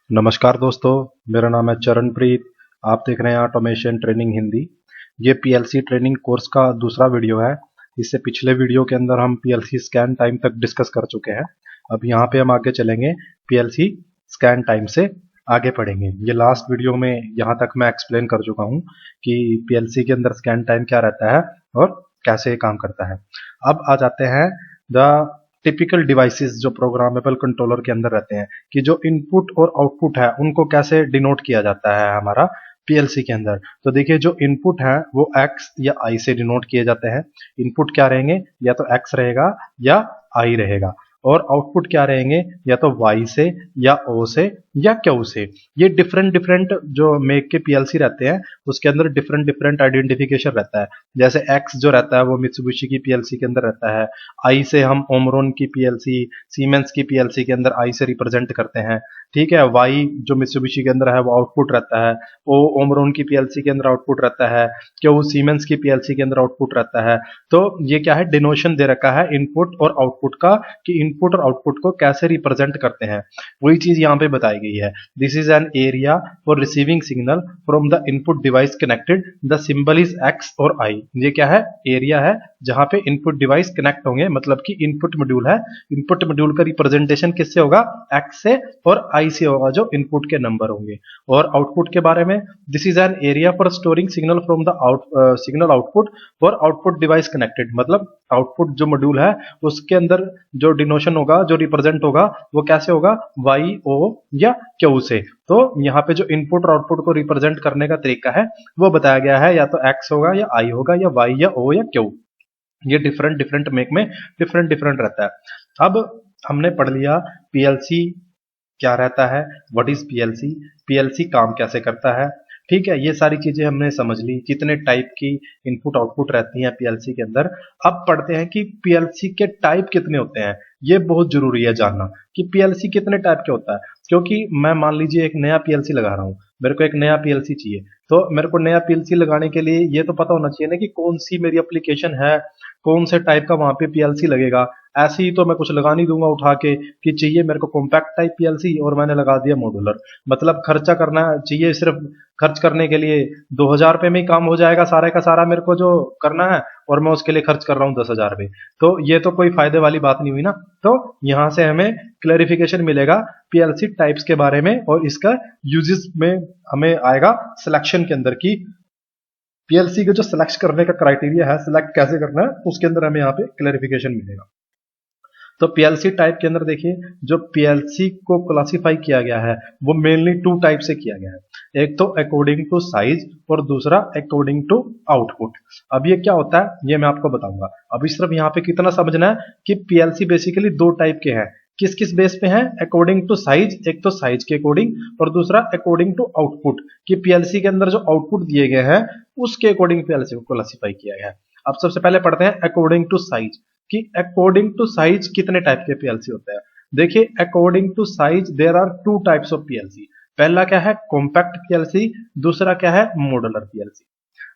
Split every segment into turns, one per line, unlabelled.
नमस्कार दोस्तों, मेरा नाम है चरणप्रीत। आप देख रहे हैं ऑटोमेशन ट्रेनिंग हिंदी। ये पीएलसी ट्रेनिंग कोर्स का दूसरा वीडियो है। इससे पिछले वीडियो के अंदर हम पीएलसी स्कैन टाइम तक डिस्कस कर चुके हैं। अब यहाँ पे हम आगे चलेंगे, पीएलसी स्कैन टाइम से आगे पढ़ेंगे। ये लास्ट वीडियो में यहाँ तक मैं एक्सप्लेन कर चुका हूँ कि पीएलसी के अंदर स्कैन टाइम क्या रहता है और कैसे काम करता है। अब आ जाते हैं द टिपिकल डिवाइसेस जो प्रोग्रामेबल कंट्रोलर के अंदर रहते हैं, कि जो इनपुट और आउटपुट है उनको कैसे डिनोट किया जाता है हमारा पीएलसी के अंदर। तो देखिए, जो इनपुट है वो एक्स या आई से डिनोट किए जाते हैं। इनपुट क्या रहेंगे, या तो एक्स रहेगा या आई रहेगा। और आउटपुट क्या रहेंगे, या तो वाई से या ओ से या क्यू से। ये डिफरेंट डिफरेंट जो मेक के पीएलसी रहते हैं उसके अंदर डिफरेंट डिफरेंट आइडेंटिफिकेशन रहता है। जैसे एक्स जो रहता है वो मित्सुबिशी की पीएलसी के अंदर रहता है। आई से हम ओमरोन की पीएलसी, सीमेंस की पीएलसी के अंदर आई से रिप्रेजेंट करते हैं। ठीक है, वाई जो मित्सुबिशी के अंदर है वो आउटपुट रहता है। ओ ओमरोन की पीएलसी के अंदर आउटपुट रहता है। क्यू सीमेंस की पीएलसी के अंदर आउटपुट रहता है। तो ये क्या है, डिनोशन दे रखा है इनपुट और आउटपुट का, कि इनपुट और आउटपुट को कैसे रिप्रेजेंट करते हैं। वही चीज यहाँ पे बताई गई है। This is an area for receiving signal from the input device connected, the symbol is x और आई। ये क्या है, एरिया है जहां पे इनपुट डिवाइस कनेक्ट होंगे, मतलब कि इनपुट मॉड्यूल है। इनपुट मॉड्यूल का रिप्रेजेंटेशन किससे होगा, एक्स से और आई से होगा, जो इनपुट के नंबर होंगे। और आउटपुट के बारे में, this is an area for storing signal from the signal output for output device connected, मतलब आउटपुट जो मॉड्यूल है उसके अंदर जो डिनोशन होगा, जो रिप्रेजेंट होगा, वो कैसे होगा, वाई ओ या क्यू से। तो यहाँ पे जो इनपुट और आउटपुट को रिप्रेजेंट करने का तरीका है वो बताया गया है, या तो एक्स होगा या आई होगा या वाई या ओ या क्यू। ये डिफरेंट डिफरेंट मेक में डिफरेंट डिफरेंट रहता है। अब हमने पढ़ लिया पीएलसी क्या रहता है, व्हाट इज पीएलसी, पीएलसी काम कैसे करता है। ठीक है, ये सारी चीजें हमने समझ ली, कितने टाइप की इनपुट आउटपुट रहती हैं पीएलसी के अंदर। अब पढ़ते हैं कि पीएलसी के टाइप कितने होते हैं। ये बहुत जरूरी है जानना कि पीएलसी कितने टाइप के होता है, क्योंकि मैं मान लीजिए एक नया पीएलसी लगा रहा हूँ, मेरे को एक नया पीएलसी चाहिए। तो मेरे को नया पीएलसी लगाने के लिए ये तो पता होना चाहिए ना कि कौन सी मेरी एप्लीकेशन है, कौन से टाइप का वहां पे पीएलसी लगेगा। ऐसे ही तो मैं कुछ लगा नहीं दूंगा उठा के कि चाहिए मेरे को कॉम्पैक्ट टाइप पीएलसी और मैंने लगा दिया मॉड्यूलर। मतलब खर्चा करना चाहिए, सिर्फ खर्च करने के लिए 2000 रुपए में ही काम हो जाएगा सारे का सारा, मेरे को जो करना है, और मैं उसके लिए खर्च कर रहा हूँ 10,000 रुपए। तो ये तो कोई फायदे वाली बात नहीं हुई ना। तो यहां से हमें क्लैरिफिकेशन मिलेगा पीएलसी टाइप्स के बारे में, और इसका यूजेस में हमें आएगा सिलेक्शन के अंदर की पीएलसी के जो सिलेक्ट करने का क्राइटेरिया है, सिलेक्ट कैसे करना है, उसके अंदर हमें यहाँ पे क्लैरिफिकेशन मिलेगा। तो पीएलसी टाइप के अंदर देखिए, जो पीएलसी को क्लासिफाई किया गया है वो मेनली टू टाइप से किया गया है। एक तो अकॉर्डिंग टू साइज और दूसरा अकॉर्डिंग टू आउटपुट। अब ये क्या होता है ये मैं आपको बताऊंगा। अभी सिर्फ यहाँ पे कितना समझना है कि पीएलसी बेसिकली दो टाइप के हैं। किस किस बेस पे हैं, अकॉर्डिंग टू साइज, एक तो साइज के अकॉर्डिंग, और दूसरा अकॉर्डिंग टू आउटपुट, कि पीएलसी के अंदर जो आउटपुट दिए गए हैं उसके अकॉर्डिंग पीएलसी को क्लासिफाई किया गया है। अब सबसे पहले पढ़ते हैं अकॉर्डिंग टू साइज, कि अकॉर्डिंग टू साइज कितने टाइप के पीएलसी होते हैं। देखिए, according to size there are two types of PLC. पहला क्या है, कॉम्पैक्ट पीएलसी, दूसरा क्या है, मॉड्यूलर पीएलसी।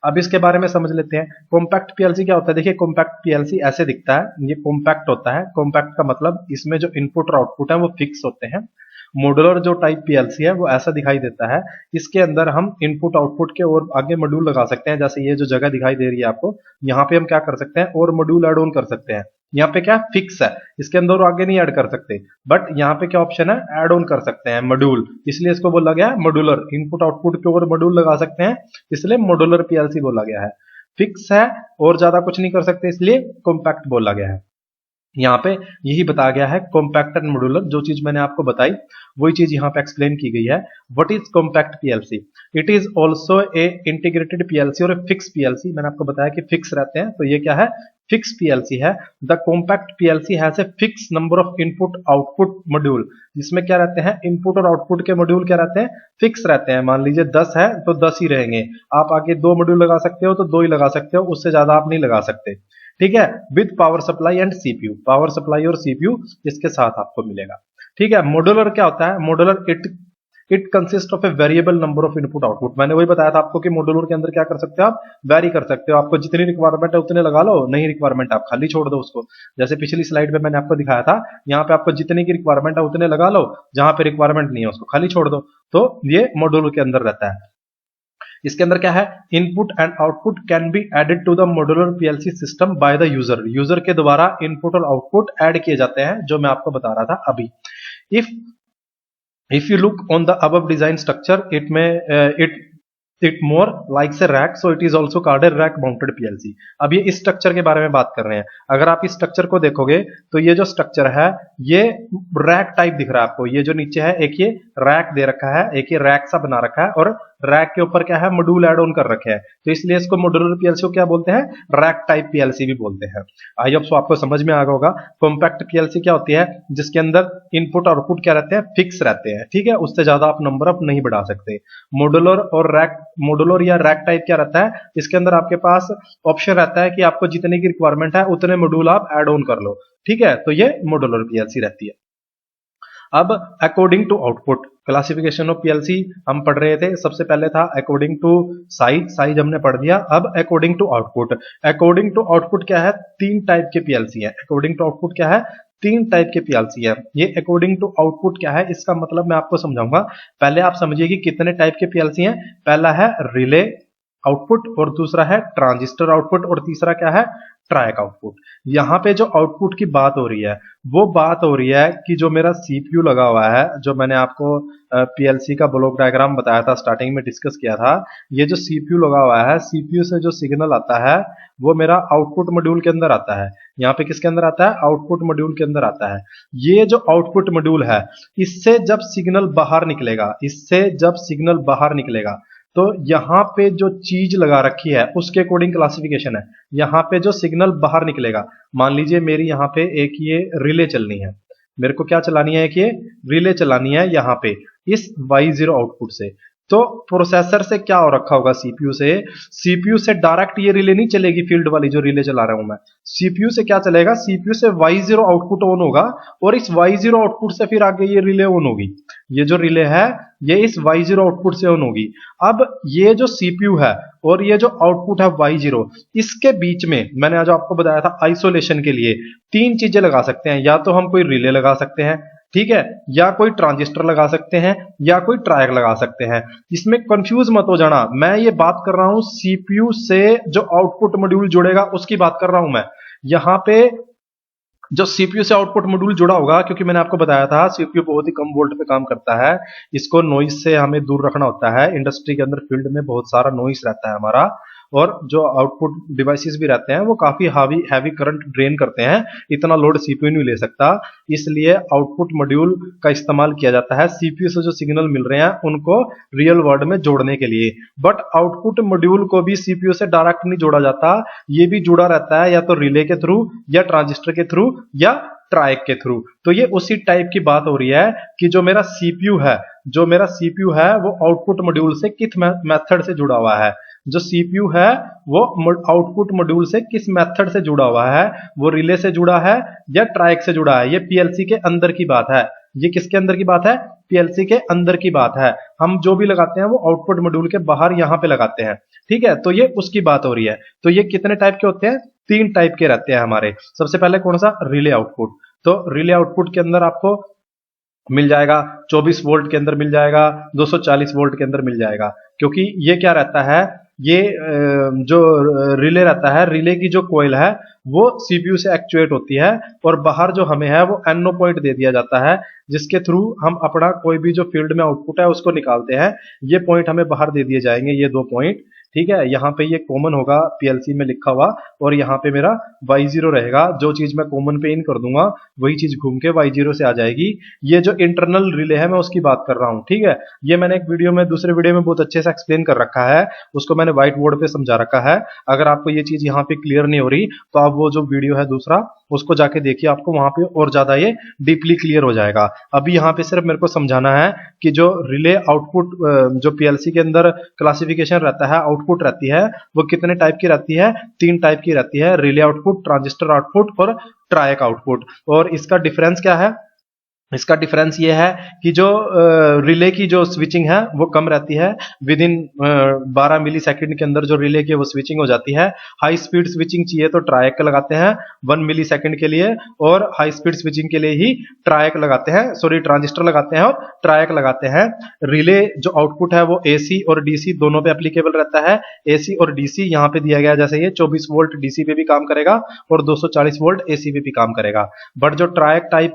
अब इसके बारे में समझ लेते हैं। कॉम्पैक्ट पीएलसी क्या होता है। देखिए, कॉम्पैक्ट पीएलसी ऐसे दिखता है, ये कॉम्पैक्ट होता है। कॉम्पैक्ट का मतलब इसमें जो इनपुट और आउटपुट है वो फिक्स होते हैं। मॉड्यूलर जो टाइप पीएलसी है वो ऐसा दिखाई देता है, इसके अंदर हम इनपुट आउटपुट के और आगे मॉड्यूल लगा सकते हैं। जैसे ये जो जगह दिखाई दे रही है आपको, यहाँ पे हम क्या कर सकते हैं, और मॉड्यूल ऐड ऑन कर सकते हैं। यहाँ पे क्या फिक्स है, इसके अंदर और आगे नहीं ऐड कर सकते, बट यहाँ पे क्या ऑप्शन है, ऐड ऑन कर सकते हैं मॉड्यूल, इसलिए इसको बोला गया है मॉड्यूलर। इनपुट आउटपुट के ऊपर मॉड्यूल लगा सकते हैं, इसलिए मॉड्यूलर पीएलसी बोला गया है। फिक्स है और ज्यादा कुछ नहीं कर सकते, इसलिए कॉम्पैक्ट बोला गया है। यहाँ पे यही बताया गया है कॉम्पैक्ट एंड मॉड्यूलर। जो चीज मैंने आपको बताई वही चीज यहाँ पे एक्सप्लेन की गई है। What is compact PLC, it is also a integrated PLC और फिक्स पीएलसी। मैंने आपको बताया कि फिक्स रहते हैं, तो ये क्या है, फिक्स पीएलसी है। The compact PLC has a fix number of input output module, जिसमें क्या रहते हैं, इनपुट और आउटपुट के मॉड्यूल क्या रहते हैं, फिक्स रहते हैं। मान लीजिए 10 है तो 10 ही रहेंगे। आप आगे 2 मॉड्यूल लगा सकते हो तो 2 ही लगा सकते हो, उससे ज्यादा आप नहीं लगा सकते। ठीक है, with power supply and CPU, power supply और सीपीयू इसके साथ आपको मिलेगा। ठीक है, मॉड्यूलर क्या होता है, modular it it consist of a variable number of input output. मैंने वही बताया था आपको कि मॉड्यूलर के अंदर क्या कर सकते हो आप, वेरी कर सकते हो। आपको जितनी रिक्वायरमेंट है उतने लगा लो, नहीं रिक्वायरमेंट आप खाली छोड़ दो उसको। जैसे पिछली स्लाइड में मैंने आपको दिखाया था, यहाँ पे आपको जितने की रिक्वायरमेंट है उतने लगा लो, जहां पे रिक्वायरमेंट नहीं है उसको खाली छोड़ दो। तो ये मॉड्यूलर के अंदर रहता है। इसके अंदर क्या है, input and output can be added to the modular PLC system by the user. User के द्वारा इनपुट और आउटपुट ऐड किए जाते हैं, जो मैं आपको बता रहा था अभी। If you look on the above design structure, it more likes a rack, so it is also called a rack mounted PLC। अब ये इस स्ट्रक्चर के बारे में बात कर रहे हैं। अगर आप इस स्ट्रक्चर को देखोगे तो ये जो स्ट्रक्चर है ये रैक टाइप दिख रहा है आपको। ये जो नीचे है एक ये रैक दे रखा है, एक ये रैक सा बना रखा है, और रैक के ऊपर क्या है, मॉड्यूल ऐड ऑन कर रखे हैं। तो इसलिए इसको मॉड्यूलर पीएलसी को क्या बोलते हैं, रैक टाइप पीएलसी भी बोलते हैं। आई होप सो आपको समझ में आ गया होगा। कॉम्पैक्ट पीएलसी क्या होती है, जिसके अंदर इनपुट और आउटपुट क्या रहते हैं, फिक्स रहते हैं, ठीक है, उससे ज्यादा आप नंबर अप नहीं बढ़ा सकते। मॉड्यूलर या रैक टाइप क्या रहता है, इसके अंदर आपके पास ऑप्शन रहता है कि आपको जितने की रिक्वायरमेंट है उतने मॉड्यूल आप ऐड ऑन कर लो, ठीक है। तो ये मॉड्यूलर पीएलसी रहती है। अब according to output, classification of PLC हम पढ़ रहे थे। सबसे पहले था अकॉर्डिंग टू साइज हमने पढ़ दिया। अब according to output. According to output क्या है, 3 टाइप के पीएलसी है। अकॉर्डिंग टू आउटपुट क्या है, 3 टाइप के पीएलसी है। ये अकॉर्डिंग टू आउटपुट क्या है, इसका मतलब मैं आपको समझाऊंगा। पहले आप समझिए कि कितने टाइप के पीएलसी हैं। पहला है रिले आउटपुट, और दूसरा है ट्रांजिस्टर आउटपुट, और तीसरा क्या है, ट्रायक आउटपुट। यहाँ पे जो आउटपुट की बात हो रही है वो बात हो रही है कि जो मेरा सीपीयू लगा हुआ है, जो मैंने आपको पीएलसी का ब्लॉक डायग्राम बताया था, स्टार्टिंग में डिस्कस किया था। ये जो सीपीयू लगा हुआ है, सीपीयू से जो सिग्नल आता है वो मेरा आउटपुट मॉड्यूल के अंदर आता है। यहाँ पे किसके अंदर आता है, आउटपुट मॉड्यूल के अंदर आता है। ये जो आउटपुट मॉड्यूल है, इससे जब सिग्नल बाहर निकलेगा, तो यहाँ पे जो चीज लगा रखी है उसके अकॉर्डिंग क्लासिफिकेशन है। यहाँ पे जो सिग्नल बाहर निकलेगा, मान लीजिए मेरी यहाँ पे एक ये रिले चलनी है, मेरे को क्या चलानी है, एक ये रिले चलानी है यहाँ पे इस Y0 आउटपुट से। तो प्रोसेसर से क्या हो रखा होगा, सीपीयू से डायरेक्ट ये रिले नहीं चलेगी, फील्ड वाली जो रिले चला रहा हूं मैं। सीपीयू से क्या चलेगा, सीपीयू से Y0 आउटपुट ऑन होगा, और इस Y0 आउटपुट से फिर आगे ये रिले ऑन होगी। ये जो रिले है ये इस Y0 आउटपुट से ऑन होगी। अब ये जो सीपीयू है और ये जो आउटपुट है Y0, इसके बीच में मैंने आज आपको बताया था आइसोलेशन के लिए 3 चीजें लगा सकते हैं। या तो हम कोई रिले लगा सकते हैं, ठीक है, या कोई ट्रांजिस्टर लगा सकते हैं, या कोई ट्रायक लगा सकते हैं। इसमें कंफ्यूज मत हो जाना, मैं ये बात कर रहा हूं सीपीयू से जो आउटपुट मॉड्यूल जुड़ेगा उसकी बात कर रहा हूं मैं। यहां पे जो सीपीयू से आउटपुट मॉड्यूल जुड़ा होगा, क्योंकि मैंने आपको बताया था सीपीयू बहुत ही कम वोल्ट पे काम करता है, इसको नॉइस से हमें दूर रखना होता है। इंडस्ट्री के अंदर फील्ड में बहुत सारा नॉइस रहता है हमारा, और जो आउटपुट डिवाइसेस भी रहते हैं वो काफी हैवी करंट ड्रेन करते हैं, इतना लोड सीपीयू नहीं ले सकता। इसलिए आउटपुट मॉड्यूल का इस्तेमाल किया जाता है सीपीयू से जो सिग्नल मिल रहे हैं उनको रियल वर्ल्ड में जोड़ने के लिए। बट आउटपुट मॉड्यूल को भी सीपीयू से डायरेक्ट नहीं जोड़ा जाता, ये भी जुड़ा रहता है या तो रिले के थ्रू, या ट्रांजिस्टर के थ्रू, या ट्रायक के थ्रू। तो ये उसी टाइप की बात हो रही है कि जो मेरा सीपीयू है वो आउटपुट मॉड्यूल से किस मेथड से जुड़ा हुआ है। जो सीपीयू है वो आउटपुट मॉड्यूल से किस मेथड से जुड़ा हुआ है, वो रिले से जुड़ा है या ट्रायक से जुड़ा है। ये पीएलसी के अंदर की बात है। ये किसके अंदर की बात है, पीएलसी के अंदर की बात है। हम जो भी लगाते हैं वो आउटपुट मॉड्यूल के बाहर यहां पे लगाते हैं, ठीक है। तो ये उसकी बात हो रही है। तो ये कितने टाइप के होते हैं, 3 टाइप के रहते हैं हमारे। सबसे पहले कौन सा, रिले आउटपुट। तो रिले आउटपुट के अंदर आपको मिल जाएगा 24 वोल्ट के अंदर मिल जाएगा, 240 वोल्ट के अंदर मिल जाएगा। क्योंकि ये क्या रहता है, ये जो रिले रहता है, रिले की जो कोयल है वो सीपीयू से एक्चुएट होती है, और बाहर जो हमें है वो एनो पॉइंट दे दिया जाता है, जिसके थ्रू हम अपना कोई भी जो फील्ड में आउटपुट है उसको निकालते हैं। ये पॉइंट हमें बाहर दे दिए जाएंगे, ये 2 पॉइंट, ठीक है। यहाँ पे ये कॉमन होगा पीएलसी में लिखा हुआ, और यहाँ पे मेरा Y0 रहेगा। जो चीज मैं कॉमन पे इन कर दूंगा वही चीज घूम के Y0 से आ जाएगी। ये जो इंटरनल रिले है मैं उसकी बात कर रहा हूँ, ठीक है। ये मैंने एक वीडियो में, दूसरे वीडियो में बहुत अच्छे से एक्सप्लेन कर रखा है, उसको मैंने व्हाइट बोर्ड पे समझा रखा है। अगर आपको ये चीज यहाँ पे क्लियर नहीं हो रही तो आप वो जो वीडियो है दूसरा उसको जाके देखिए, आपको वहां पे और ज्यादा ये डीपली क्लियर हो जाएगा। अभी यहाँ पे सिर्फ मेरे को समझाना है कि जो रिले आउटपुट, जो पीएलसी के अंदर क्लासिफिकेशन रहता है, आउटपुट रहती है, वो कितने टाइप की रहती है, 3 टाइप की रहती है, रिले आउटपुट, ट्रांजिस्टर आउटपुट और ट्रायक आउटपुट। और इसका डिफरेंस क्या है, इसका डिफरेंस ये है कि जो रिले की जो स्विचिंग है वो कम रहती है, विद इन 12 मिली सेकेंड के अंदर जो रिले की वो स्विचिंग हो जाती है। हाई स्पीड स्विचिंग चाहिए तो ट्रायक लगाते हैं 1 मिली सेकेंड के लिए, और हाई स्पीड स्विचिंग के लिए ही ट्रायक लगाते हैं, सॉरी ट्रांजिस्टर लगाते हैं और ट्रायक लगाते हैं। रिले जो आउटपुट है वो एसी और डीसी दोनों पे एप्लीकेबल रहता है। एसी और डीसी यहाँ पे दिया गया, जैसे ये 24 वोल्ट डीसी पे भी काम करेगा और 240 वोल्ट एसी पे भी काम करेगा। बट जो ट्रायक टाइप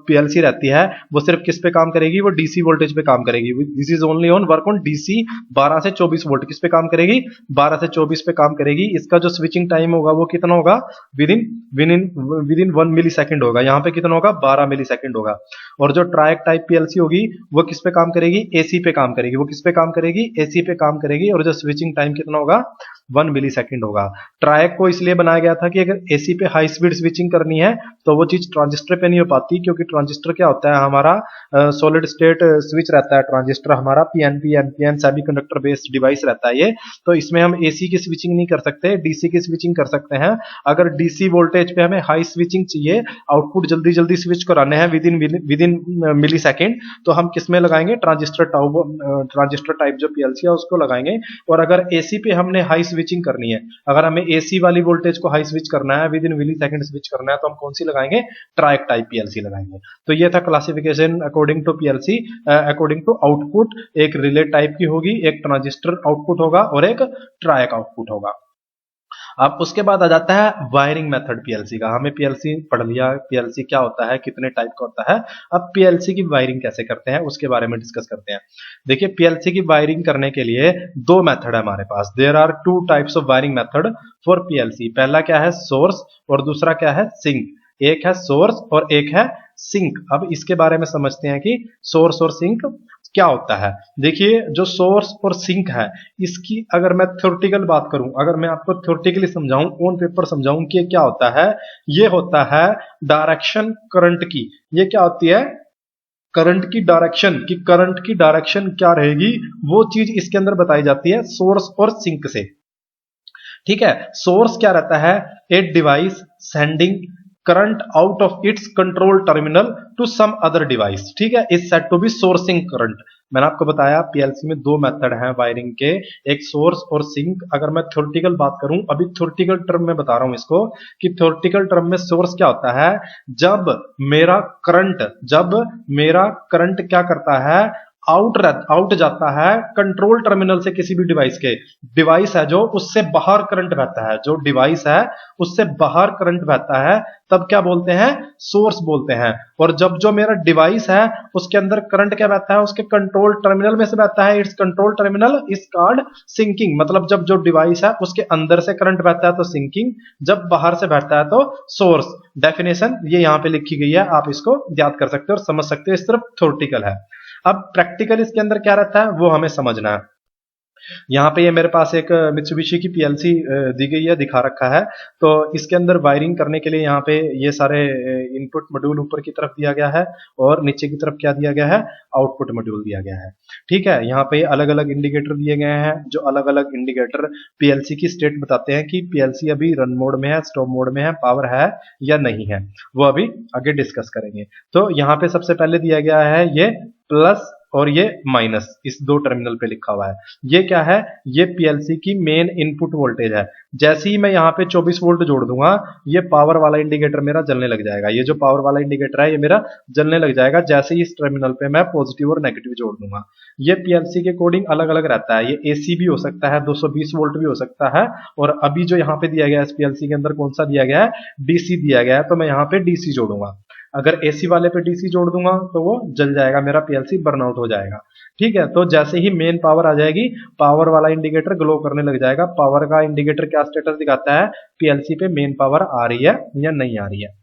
पीएलसी रहती है वो सिर्फ किस पे काम करेगी, वो डीसी वोल्टेज पे काम करेगी। This is only on work on DC 12 से 24 वोल्ट। किस पे काम करेगी, 12 से 24 पे काम करेगी। इसका जो स्विचिंग टाइम होगा वो कितना होगा, विद इन 1 मिली सेकेंड होगा। यहाँ पे कितना होगा, 12 मिली सेकेंड होगा। और जो ट्रायक टाइप पीएलसी होगी वो किस पे काम करेगी, एसी पे काम करेगी। वो किस पे काम करेगी, एसी पे काम करेगी, और जो स्विचिंग टाइम कितना होगा, 1 मिली सेकेंड होगा। ट्रायक को इसलिए बनाया गया था कि अगर एसी पे हाई स्पीड स्विचिंग करनी है तो वो चीज ट्रांजिस्टर पे नहीं हो पाती, क्योंकि ट्रांजिस्टर क्या होता है, हमारा सॉलिड स्टेट स्विच रहता है। ट्रांजिस्टर हमारा PNP NPN semiconductor based device रहता है ये, तो इसमें हम एसी की स्विचिंग नहीं कर सकते, डीसी की स्विचिंग कर सकते हैं। अगर डीसी वोल्टेज पे हमें हाई स्विचिंग चाहिए, आउटपुट जल्दी जल्दी स्विच कराने हैं विद इन मिली सेकेंड, तो हम किस में लगाएंगे, ट्रांजिस्टर टाइप जो पीएलसी है उसको लगाएंगे। और अगर एसी पे हमने हाई स्विचिंग करनी है, अगर हमें एसी वाली वोल्टेज को हाई स्विच करना है, within millisecond switch करना है, तो हम कौन सी लगाएंगे, ट्रायक टाइप पीएलसी लगाएंगे। तो ये था classification according to PLC, according to output. एक रिले टाइप की होगी, एक ट्रांजिस्टर आउटपुट होगा और एक ट्रायक आउटपुट होगा। अब उसके बाद आ जाता है वायरिंग मेथड पीएलसी का। हमें पीएलसी पढ़ लिया, पीएलसी क्या होता है, कितने टाइप का होता है। अब पीएलसी की वायरिंग कैसे करते हैं उसके बारे में डिस्कस करते हैं। देखिए, पीएलसी की वायरिंग करने के लिए दो मेथड है हमारे पास। There are 2 types of wiring method for PLC. पहला क्या है, सोर्स, और दूसरा क्या है, सिंक। एक है सोर्स और एक है सिंक। अब इसके बारे में समझते हैं कि सोर्स और सिंक क्या होता है। देखिए, जो सोर्स और सिंक है, इसकी अगर मैं थ्योरेटिकल बात करूं, अगर मैं आपको थ्योरेटिकली समझाऊं, ऑन पेपर समझाऊं कि क्या होता है, ये होता है डायरेक्शन करंट की। ये क्या होती है, करंट की डायरेक्शन, कि करंट की डायरेक्शन क्या रहेगी, वो चीज इसके अंदर बताई जाती है सोर्स और सिंक से। ठीक है, सोर्स क्या रहता है, a device sending current out of its control terminal to some other device. ठीक है, is said to be sourcing current. मैंने आपको बताया पीएलसी में 2 मेथड हैं वायरिंग के, एक सोर्स और सिंक। अगर मैं थ्योरेटिकल बात करूं, अभी थ्योरेटिकल टर्म में बता रहा हूं इसको, कि थ्योरेटिकल टर्म में सोर्स क्या होता है, जब मेरा करंट क्या करता है, आउट जाता है कंट्रोल टर्मिनल से किसी भी डिवाइस के। डिवाइस है जो, उससे बाहर करंट बहता है, जो डिवाइस है उससे बाहर करंट बहता है, तब क्या बोलते हैं, सोर्स बोलते हैं। और जब जो मेरा डिवाइस है उसके अंदर करंट क्या बहता है, उसके कंट्रोल टर्मिनल में से बहता है, its control terminal is called sinking. मतलब जब जो डिवाइस है उसके अंदर से करंट बहता है तो सिंकिंग, जब बाहर से बहता है तो सोर्स। डेफिनेशन ये यहां पे लिखी गई है, आप इसको याद कर सकते हो और समझ सकते हो। इस तरफ थ्योरेटिकल है। अब प्रैक्टिकल इसके अंदर क्या रहता है वो हमें समझना है। यहाँ पे ये मेरे पास एक मित्सुबिशी की पीएलसी दी गई है, दिखा रखा है। तो इसके अंदर वायरिंग करने के लिए यहाँ पे ये सारे इनपुट मॉड्यूल ऊपर की तरफ दिया गया है और नीचे की तरफ क्या दिया गया है, आउटपुट मॉड्यूल दिया गया है। ठीक है, यहाँ पे अलग अलग इंडिकेटर दिए गए हैं, जो अलग अलग इंडिकेटर पीएलसी की स्टेट बताते हैं कि पीएलसी अभी रन मोड में है, स्टॉप मोड में है, पावर है या नहीं है, वो अभी आगे डिस्कस करेंगे। तो यहाँ पे सबसे पहले दिया गया है ये प्लस और ये माइनस, इस 2 टर्मिनल पे लिखा हुआ है। ये क्या है, ये पीएलसी की मेन इनपुट वोल्टेज है। जैसे ही मैं यहाँ पे 24 वोल्ट जोड़ दूंगा, ये पावर वाला इंडिकेटर मेरा जलने लग जाएगा। ये जो पावर वाला इंडिकेटर है ये मेरा जलने लग जाएगा जैसे ही इस टर्मिनल पे मैं पॉजिटिव और नेगेटिव जोड़ दूंगा। ये पीएलसी के कोडिंग अलग अलग रहता है। ये एसी भी हो सकता है, 220 वोल्ट भी हो सकता है, और अभी जो यहाँ पे दिया गया है इस पीएलसी के अंदर कौन सा दिया गया है, डीसी दिया गया है, तो मैं यहाँ पे डीसी जोड़ूंगा। अगर एसी वाले पे डीसी जोड़ दूंगा तो वो जल जाएगा, मेरा पीएलसी बर्नआउट हो जाएगा। ठीक है, तो जैसे ही मेन पावर आ जाएगी, पावर वाला इंडिकेटर ग्लो करने लग जाएगा। पावर का इंडिकेटर क्या स्टेटस दिखाता है, पीएलसी पे मेन पावर आ रही है या नहीं आ रही है।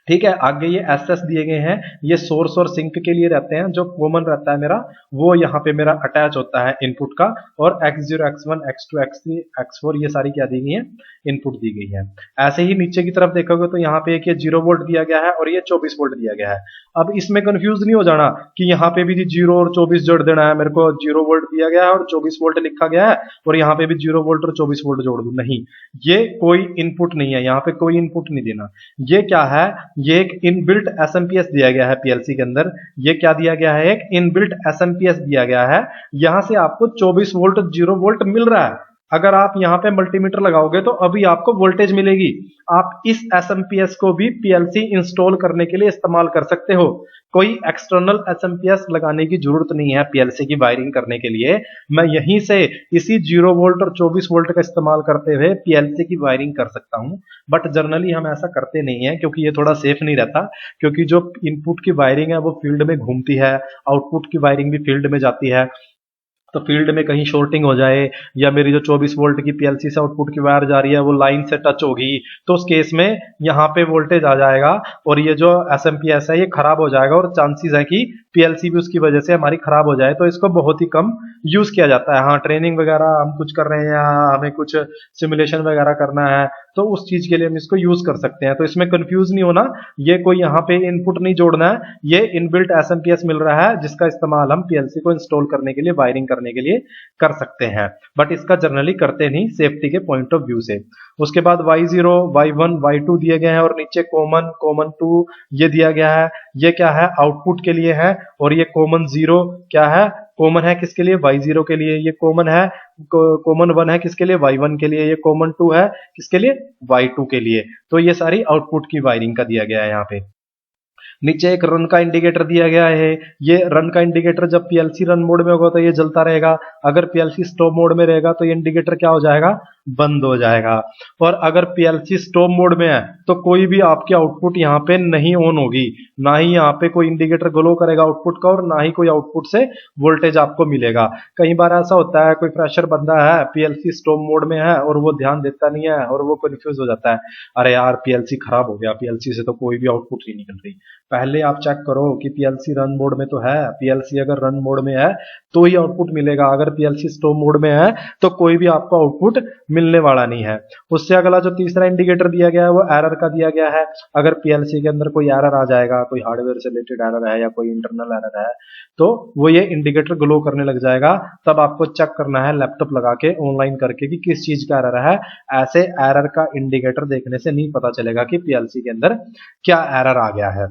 ठीक है, आगे ये एसएस दिए गए हैं, ये सोर्स और सिंक के लिए रहते हैं। जो कॉमन रहता है मेरा, वो यहाँ पे मेरा अटैच होता है इनपुट का, और x0 x1 x2 x3 x4 ये सारी क्या दी गई है, इनपुट दी गई है। ऐसे ही नीचे की तरफ देखोगे तो यहाँ पे एक ये 0 वोल्ट दिया गया है और ये 24 वोल्ट दिया गया है। अब इसमें कंफ्यूज नहीं हो जाना कि यहाँ पे भी 0 और 24 जोड़ देना है, मेरे को 0 वोल्ट दिया गया है और 24 वोल्ट लिखा गया है और यहाँ पे भी 0 वोल्ट और 24 वोल्ट जोड़ दूं, नहीं, ये कोई इनपुट नहीं है, यहाँ पे कोई इनपुट नहीं देना। ये क्या है, ये एक इनबिल्ट एसएमपीएस दिया गया है पीएलसी के अंदर। ये क्या दिया गया है, एक इनबिल्ट एसएमपीएस दिया गया है। यहां से आपको 24 वोल्ट 0 वोल्ट मिल रहा है। अगर आप यहां पे मल्टीमीटर लगाओगे तो अभी आपको वोल्टेज मिलेगी। आप इस एसएमपीएस को भी पीएलसी इंस्टॉल करने के लिए इस्तेमाल कर सकते हो। कोई एक्सटर्नल एसएमपीएस लगाने की जरूरत नहीं है पीएलसी की वायरिंग करने के लिए। मैं यहीं से इसी 0 वोल्ट और 24 वोल्ट का इस्तेमाल करते हुए पीएलसी की वायरिंग कर सकता हूं। बट जनरली हम ऐसा करते नहीं है क्योंकि ये थोड़ा सेफ नहीं रहता, क्योंकि जो इनपुट की वायरिंग है वो फील्ड में घूमती है, आउटपुट की वायरिंग भी फील्ड में जाती है। तो फील्ड में कहीं शॉर्टिंग हो जाए या मेरी जो 24 वोल्ट की पीएलसी से आउटपुट की वायर जा रही है वो लाइन से टच होगी तो उस केस में यहाँ पे वोल्टेज आ जाएगा और ये जो एसएमपीएस है ये खराब हो जाएगा और चांसेस है कि पीएलसी भी उसकी वजह से हमारी खराब हो जाए। तो इसको बहुत ही कम यूज किया जाता है। हाँ, ट्रेनिंग वगैरह हम कुछ कर रहे हैं या हमें कुछ सिमुलेशन वगैरह करना है तो उस चीज के लिए हम इसको यूज कर सकते हैं। तो इसमें कंफ्यूज नहीं होना, ये कोई यहाँ पे इनपुट नहीं जोड़ना है, ये इनबिल्ट एसएमपीएस मिल रहा है जिसका इस्तेमाल हम पीएलसी को इंस्टॉल करने के लिए, वायरिंग करने के लिए कर सकते हैं। बट इसका जनरली करते नहीं सेफ्टी के पॉइंट ऑफ व्यू से। उसके बाद Y0, Y1, Y2 दिए गए हैं और नीचे कॉमन 2 ये दिया गया है। ये क्या है, आउटपुट के लिए है। और ये कॉमन 0 क्या है, कॉमन है किसके लिए, Y0 के लिए। ये कॉमन है, कॉमन 1 है किसके लिए, Y1 के लिए। ये कॉमन 2 है किसके लिए, Y2 के लिए। तो ये सारी आउटपुट की वायरिंग का दिया गया है यहाँ पे। नीचे एक रन का इंडिकेटर दिया गया है। ये रन का इंडिकेटर जब पीएलसी रन मोड में होगा तो ये जलता रहेगा। अगर पीएलसी स्टॉप मोड में रहेगा तो ये इंडिकेटर क्या हो जाएगा, बंद हो जाएगा। और अगर पीएलसी स्टॉप मोड में है तो कोई भी आपकी आउटपुट यहाँ पे नहीं ऑन होगी, ना ही यहाँ पे कोई इंडिकेटर ग्लो करेगा आउटपुट का और ना ही कोई आउटपुट से वोल्टेज आपको मिलेगा। कई बार ऐसा होता है कोई फ्रेशर बंदा है, पीएलसी स्टॉप मोड में है और वो ध्यान देता नहीं है और वो कंफ्यूज हो जाता है, अरे यार पीएलसी खराब हो गया, पीएलसी से तो कोई भी आउटपुट नहीं निकल रही। पहले आप चेक करो कि पीएलसी रन मोड में तो है। पीएलसी अगर रन मोड में है तो ही आउटपुट मिलेगा। अगर पीएलसी स्टॉप मोड में है तो कोई भी आपको आउटपुट मिलने वाला नहीं है। उससे अगला जो तीसरा इंडिकेटर दिया गया है वो एरर का दिया गया है। अगर पीएलसी के अंदर कोई एरर आ जाएगा, कोई हार्डवेयर से रिलेटेड एरर है या कोई इंटरनल एरर है तो वो ये इंडिकेटर ग्लो करने लग जाएगा। तब आपको चेक करना है लैपटॉप लगा के, ऑनलाइन करके कि किस चीज का एरर है। ऐसे एरर का इंडिकेटर देखने से नहीं पता चलेगा कि पीएलसी के अंदर क्या एरर आ गया है।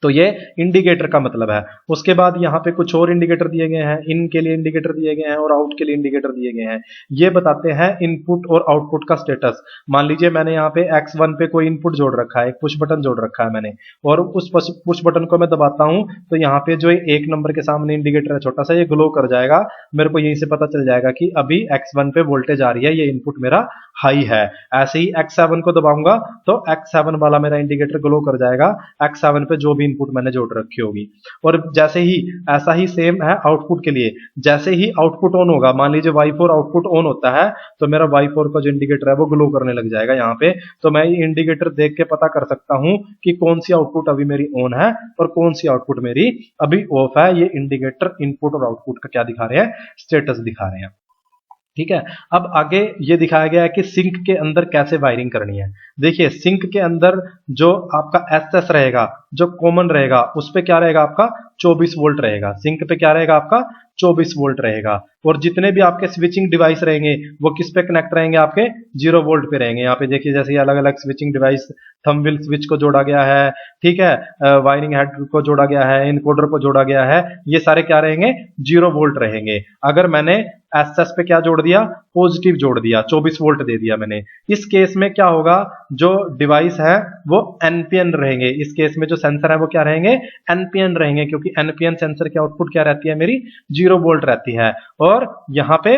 तो ये इंडिकेटर का मतलब है। उसके बाद यहाँ पे कुछ और इंडिकेटर दिए गए हैं, इन के लिए इंडिकेटर दिए गए हैं और आउट के लिए इंडिकेटर दिए गए हैं। ये बताते हैं इनपुट और आउटपुट का स्टेटस। मान लीजिए मैंने यहाँ पे X1 पे कोई इनपुट जोड़ रखा है, एक पुश बटन जोड़ रखा है मैंने, और उस पुश बटन को मैं दबाता हूं तो यहाँ पे जो एक नंबर के सामने इंडिकेटर है छोटा सा, ये ग्लो कर जाएगा। मेरे को यहीं से पता चल जाएगा कि अभी X1 पे वोल्टेज आ रही है, ये इनपुट मेरा हाई है। ऐसे ही X7 को दबाऊंगा तो X7 वाला मेरा इंडिकेटर ग्लो कर जाएगा, X7 पे जो भी इनपुट मैंने जोड़ रखी होगी। और जैसे ही ऐसा ही सेम है आउटपुट के लिए। जैसे ही आउटपुट ऑन होगा, मान लीजिए Y4 आउटपुट ऑन होता है तो मेरा Y4 का जो इंडिकेटर है वो ग्लो करने लग जाएगा यहाँ पे। तो मैं ये इंडिकेटर देख के पता कर सकता हूं कि कौन सी आउटपुट अभी मेरी ऑन है और कौन सी आउटपुट मेरी अभी ऑफ है। ये इंडिकेटर इनपुट और आउटपुट का क्या दिखा रहे हैं, स्टेटस दिखा रहे हैं। ठीक है। अब आगे ये दिखाया गया है कि सिंक के अंदर कैसे वायरिंग करनी है। देखिए सिंक के अंदर जो आपका एसएस रहेगा, जो कॉमन रहेगा, उस पे क्या रहेगा आपका 24 वोल्ट रहेगा। सिंक पे क्या रहेगा आपका 24 वोल्ट रहेगा। और जितने भी आपके स्विचिंग डिवाइस रहेंगे वो किस पे कनेक्ट रहेंगे, आपके 0 वोल्ट पे रहेंगे। यहाँ पे देखिए जैसे अलग अलग switching device, thumb wheel switch को जोड़ा गया है, ठीक है, वायरिंग हेड को जोड़ा गया है, इनकोडर को जोड़ा गया है, ये सारे क्या रहेंगे 0 वोल्ट रहेंगे। अगर मैंने एसएस पे क्या जोड़ दिया, पॉजिटिव जोड़ दिया, 24 वोल्ट दे दिया मैंने, इस केस में क्या होगा, जो डिवाइस है वो एनपीएन रहेंगे। इस केस में जो सेंसर है वो क्या रहेंगे, एनपीएन रहेंगे, क्योंकि एनपीएन सेंसर की आउटपुट क्या रहती है, मेरी 0 वोल्ट रहती है। और यहां पे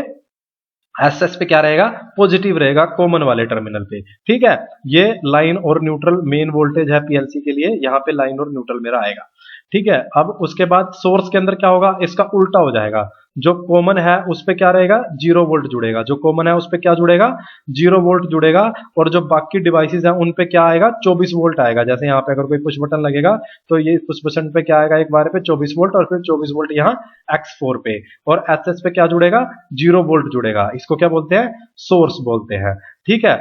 एसएस पे क्या रहेगा, पॉजिटिव रहेगा, कॉमन वाले टर्मिनल पे। ठीक है, ये लाइन और न्यूट्रल मेन वोल्टेज है पीएलसी के लिए, यहां पे लाइन और न्यूट्रल मेरा आएगा। ठीक है, अब उसके बाद सोर्स के अंदर क्या होगा, इसका उल्टा हो जाएगा। जो कॉमन है उस पे क्या रहेगा, 0 वोल्ट जुड़ेगा। जो कॉमन है उस पे क्या जुड़ेगा, 0 वोल्ट जुड़ेगा। और जो बाकी डिवाइसेस हैं उन पे क्या आएगा, 24 वोल्ट आएगा। जैसे यहाँ पे अगर कोई पुश बटन लगेगा तो ये पुश बटन पे क्या आएगा, एक बार पे 24 वोल्ट और फिर 24 वोल्ट यहाँ X4 पे। और एसएस पे क्या जुड़ेगा, 0 वोल्ट जुड़ेगा। इसको क्या बोलते हैं, सोर्स बोलते हैं। ठीक है,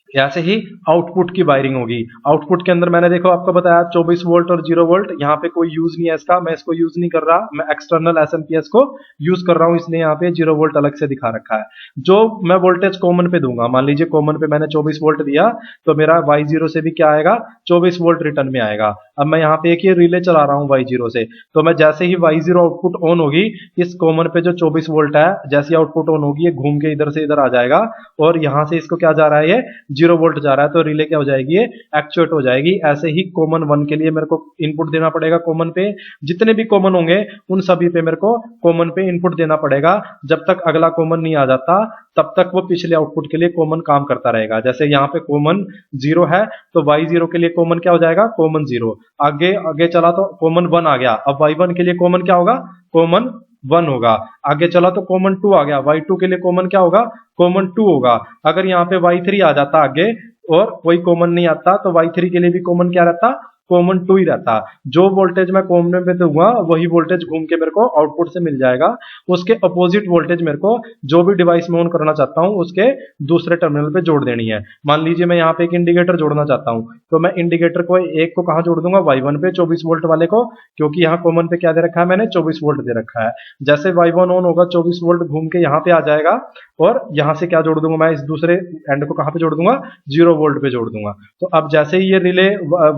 ऐसे ही आउटपुट की वायरिंग होगी। आउटपुट के अंदर मैंने देखो आपको बताया 24 वोल्ट और 0 वोल्ट, यहाँ पे कोई यूज नहीं है इसका, मैं इसको यूज नहीं कर रहा, मैं एक्सटर्नल एसएमपीएस को यूज कर रहा हूँ, इसलिए यहाँ पे 0 वोल्ट अलग से दिखा रखा है। जो मैं वोल्टेज कॉमन पे दूंगा, मान लीजिए कॉमन पे मैंने 24 वोल्ट दिया, तो मेरा Y0 से भी क्या आएगा, 24 वोल्ट रिटर्न में आएगा। अब मैं यहाँ पे एक ये रिले चला रहा हूँ Y0 से, तो मैं जैसे ही Y0 आउटपुट ऑन होगी, इस कॉमन पे जो 24 वोल्ट है, जैसे आउटपुट ऑन होगी, ये घूम के इधर से इधर आ जाएगा, और यहाँ से इसको क्या जा रहा है, ये 0 वोल्ट जा रहा है, तो रिले क्या हो जाएगी, ये एक्चुएट हो जाएगी। ऐसे ही कॉमन 1 के लिए मेरे को इनपुट देना पड़ेगा कॉमन पे, जितने भी कॉमन होंगे उन सभी पे मेरे को कॉमन पे इनपुट देना पड़ेगा। जब तक अगला कॉमन नहीं आ जाता तब तक वो पिछले आउटपुट के लिए कॉमन काम करता रहेगा। जैसे यहाँ पे कॉमन 0 है, तो Y0 के लिए कॉमन क्या हो जाएगा, कॉमन 0। आगे आगे चला तो कॉमन 1 आ गया, अब Y1 के लिए कॉमन क्या होगा, कॉमन 1 होगा। आगे चला तो कॉमन 2 आ गया, Y2 के लिए कॉमन क्या होगा, कॉमन 2 होगा। अगर यहाँ पे Y3 आ जाता आगे और कोई कॉमन नहीं आता, तो Y3 के लिए भी कॉमन क्या रहता, कॉमन 2 ही रहता। जो वोल्टेज मैं कॉमन पे दूंगा वही वोल्टेज घूम के मेरे को आउटपुट से मिल जाएगा। उसके अपोजिट वोल्टेज मेरे को जो भी डिवाइस में ऑन करना चाहता हूं उसके दूसरे टर्मिनल पे जोड़ देनी है। मान लीजिए मैं यहाँ पे एक इंडिकेटर जोड़ना चाहता हूं, तो मैं इंडिकेटर को एक को कहां जोड़ दूंगा, Y1 पे 24 वोल्ट वाले को, क्योंकि यहाँ कॉमन पे क्या दे रखा है, मैंने 24 वोल्ट दे रखा है। जैसे Y1 ऑन होगा 24 वोल्ट घूम के यहाँ पे आ जाएगा, और यहाँ से क्या जोड़ दूंगा, मैं इस दूसरे एंड को कहां पे जोड़ दूंगा, 0 वोल्ट पे जोड़ दूंगा। तो अब जैसे ही ये रिले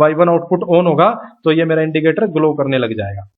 Y1 आउटपुट ऑन होगा तो ये मेरा इंडिकेटर ग्लो करने लग जाएगा।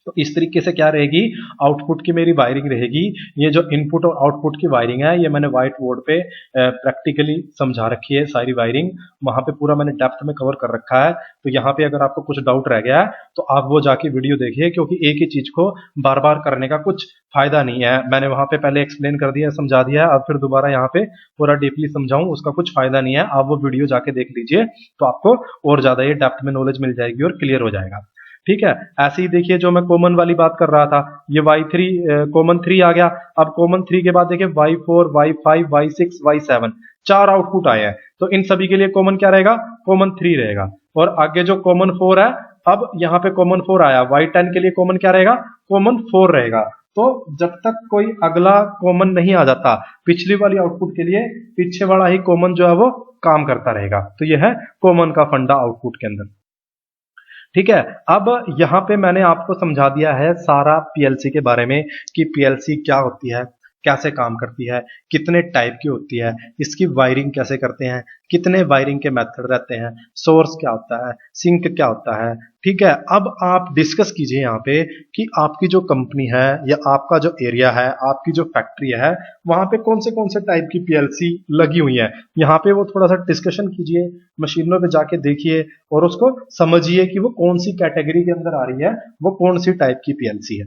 तो इस तरीके से क्या रहेगी, आउटपुट की मेरी वायरिंग रहेगी। ये जो इनपुट और आउटपुट की वायरिंग है, ये मैंने व्हाइट बोर्ड पे प्रैक्टिकली समझा रखी है सारी वायरिंग, वहां पे पूरा मैंने डेप्थ में कवर कर रखा है। तो यहाँ पे अगर आपको कुछ डाउट रह गया है तो आप वो जाके वीडियो देखिए, क्योंकि एक ही चीज को बार बार करने का कुछ फायदा नहीं है। मैंने वहां पे पहले एक्सप्लेन कर दिया, समझा दिया है, अब फिर दोबारा यहाँ पे पूरा डीपली समझाऊं, उसका कुछ फायदा नहीं है। आप वो वीडियो जाके देख लीजिए, तो आपको और ज्यादा ये डेप्थ में नॉलेज मिल जाएगी और क्लियर हो जाएगा। ठीक है, ऐसे ही देखिए जो मैं कॉमन वाली बात कर रहा था, ये Y3 कॉमन 3 आ गया। अब कॉमन 3 के बाद देखिए Y4 Y5 Y6 Y7 4 output आए हैं, तो इन सभी के लिए कॉमन क्या रहेगा, कॉमन 3 रहेगा। और आगे जो कॉमन 4 है, अब यहाँ पे कॉमन 4 आया, Y10 के लिए कॉमन क्या रहेगा, कॉमन 4 रहेगा। तो जब तक कोई अगला कॉमन नहीं आ जाता, पिछली वाली आउटपुट के लिए पीछे वाला ही कॉमन जो है वो काम करता रहेगा। तो यह है कॉमन का फंडा आउटपुट के अंदर। ठीक है, अब यहाँ पे मैंने आपको समझा दिया है सारा पीएलसी के बारे में कि पीएलसी क्या होती है, कैसे काम करती है, कितने टाइप की होती है, इसकी वायरिंग कैसे करते हैं, कितने वायरिंग के मेथड रहते हैं, सोर्स क्या होता है, सिंक क्या होता है। ठीक है, अब आप डिस्कस कीजिए यहाँ पे कि आपकी जो कंपनी है या आपका जो एरिया है, आपकी जो फैक्ट्री है, वहां पे कौन से टाइप की पीएलसी लगी हुई है। यहाँ पे वो थोड़ा सा डिस्कशन कीजिए, मशीनों पे जाके देखिए और उसको समझिए कि वो कौन सी कैटेगरी के अंदर आ रही है, वो कौन सी टाइप की पीएलसी है।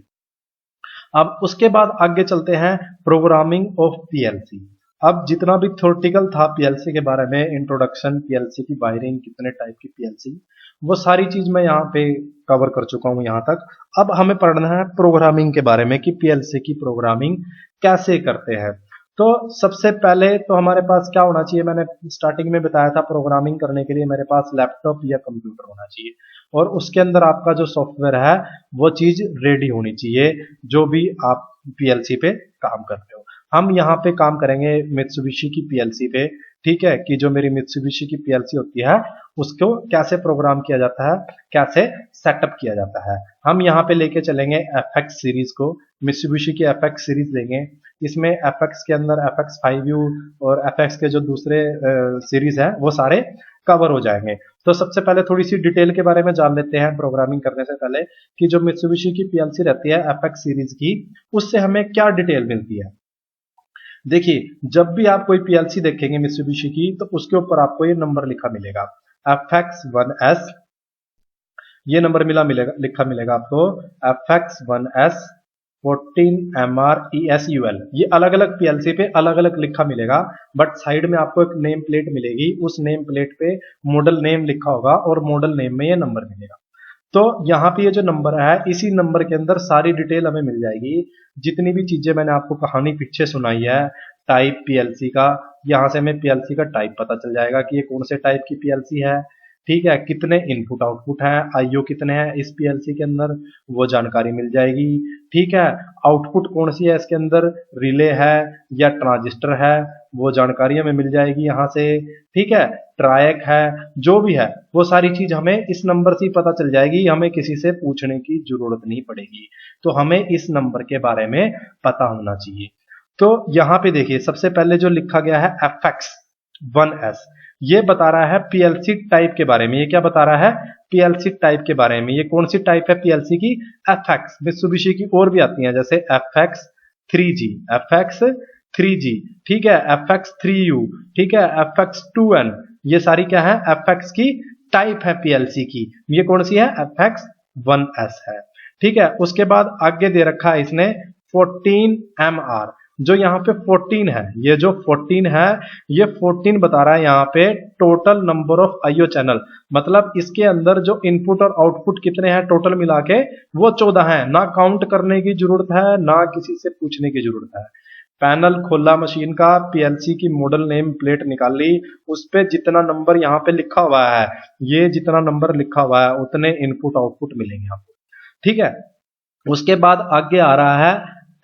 अब उसके बाद आगे चलते हैं प्रोग्रामिंग ऑफ पीएलसी। अब जितना भी थ्योरेटिकल था पीएलसी के बारे में, इंट्रोडक्शन, पीएलसी की वायरिंग, कितने टाइप की पीएलसी, वो सारी चीज मैं यहाँ पे कवर कर चुका हूँ यहाँ तक। अब हमें पढ़ना है प्रोग्रामिंग के बारे में कि पीएलसी की प्रोग्रामिंग कैसे करते हैं। तो सबसे पहले तो हमारे पास क्या होना चाहिए, मैंने स्टार्टिंग में बताया था, प्रोग्रामिंग करने के लिए मेरे पास लैपटॉप या कंप्यूटर होना चाहिए, और उसके अंदर आपका जो सॉफ्टवेयर है वो चीज रेडी होनी चाहिए, जो भी आप पीएलसी पे काम करते हो। हम यहाँ पे काम करेंगे मित्सुबिशी की पीएलसी पे। ठीक है, कि जो मेरी मित्सुबिशी की पीएलसी होती है उसको कैसे प्रोग्राम किया जाता है, कैसे सेटअप किया जाता है। हम यहाँ पे लेके चलेंगे एफएक्स सीरीज को, मित्सुबिशी की एफएक्स सीरीज लेंगे। इसमें एफएक्स के अंदर एफएक्स 5U और एफएक्स के जो दूसरे सीरीज है वो सारे कवर हो जाएंगे। तो सबसे पहले थोड़ी सी डिटेल के बारे में जान लेते हैं प्रोग्रामिंग करने से पहले, कि जो मित्सुबिशी की पीएलसी रहती है एफएक्स सीरीज की, उससे हमें क्या डिटेल मिलती है। देखिए, जब भी आप कोई पीएलसी देखेंगे मित्सुबिशी की, तो उसके ऊपर आपको ये नंबर लिखा मिलेगा, FX1S, ये नंबर लिखा मिलेगा आपको, FX1S 14MRESUL। ये अलग अलग पीएलसी पे अलग अलग लिखा मिलेगा, बट साइड में आपको एक नेम प्लेट मिलेगी, उस नेम प्लेट पे मॉडल नेम लिखा होगा और मॉडल नेम में ये नंबर मिलेगा। तो यहाँ पे ये जो नंबर है, इसी नंबर के अंदर सारी डिटेल हमें मिल जाएगी। जितनी भी चीजें मैंने आपको कहानी पीछे सुनाई है टाइप पीएलसी का, यहाँ से हमें पीएलसी का टाइप पता चल जाएगा कि ये कौन से टाइप की पीएलसी है। ठीक है, कितने इनपुट आउटपुट है, आईओ कितने हैं इस पीएलसी के अंदर, वो जानकारी मिल जाएगी। ठीक है, आउटपुट कौन सी है इसके अंदर, रिले है या ट्रांजिस्टर है, वो जानकारी हमें मिल जाएगी यहाँ से। ठीक है, ट्रायक है, जो भी है वो सारी चीज हमें इस नंबर से पता चल जाएगी, हमें किसी से पूछने की जरूरत नहीं पड़ेगी। तो हमें इस नंबर के बारे में पता होना चाहिए। तो यहाँ पे देखिए सबसे पहले जो लिखा गया है FX1S, ये बता रहा है पीएलसी टाइप के बारे में। ये क्या बता रहा है? पीएलसी टाइप के बारे में। ये कौन सी टाइप है पीएलसी की? FX। मित्सुबिशी की और भी आती हैं जैसे FX3G, FX3G, ठीक है, FX3U, ठीक है, FX2N, ये सारी क्या है? FX की टाइप है पीएलसी की। ये कौन सी है? FX1S है। ठीक है, उसके बाद आगे दे रखा है इसने 14MR, जो यहाँ पे 14 है, ये जो 14 है, ये 14 बता रहा है यहाँ पे total number of IO channel. मतलब इसके अंदर जो इनपुट और आउटपुट कितने हैं टोटल मिला के, वो 14 है। ना काउंट करने की जरूरत है, ना किसी से पूछने की जरूरत है। पैनल खोला मशीन का, पीएलसी की मॉडल नेम प्लेट निकाल ली, उस पे जितना नंबर यहाँ पे लिखा हुआ है, ये जितना नंबर लिखा हुआ है उतने इनपुट आउटपुट मिलेंगे आपको। ठीक है, उसके बाद आगे आ रहा है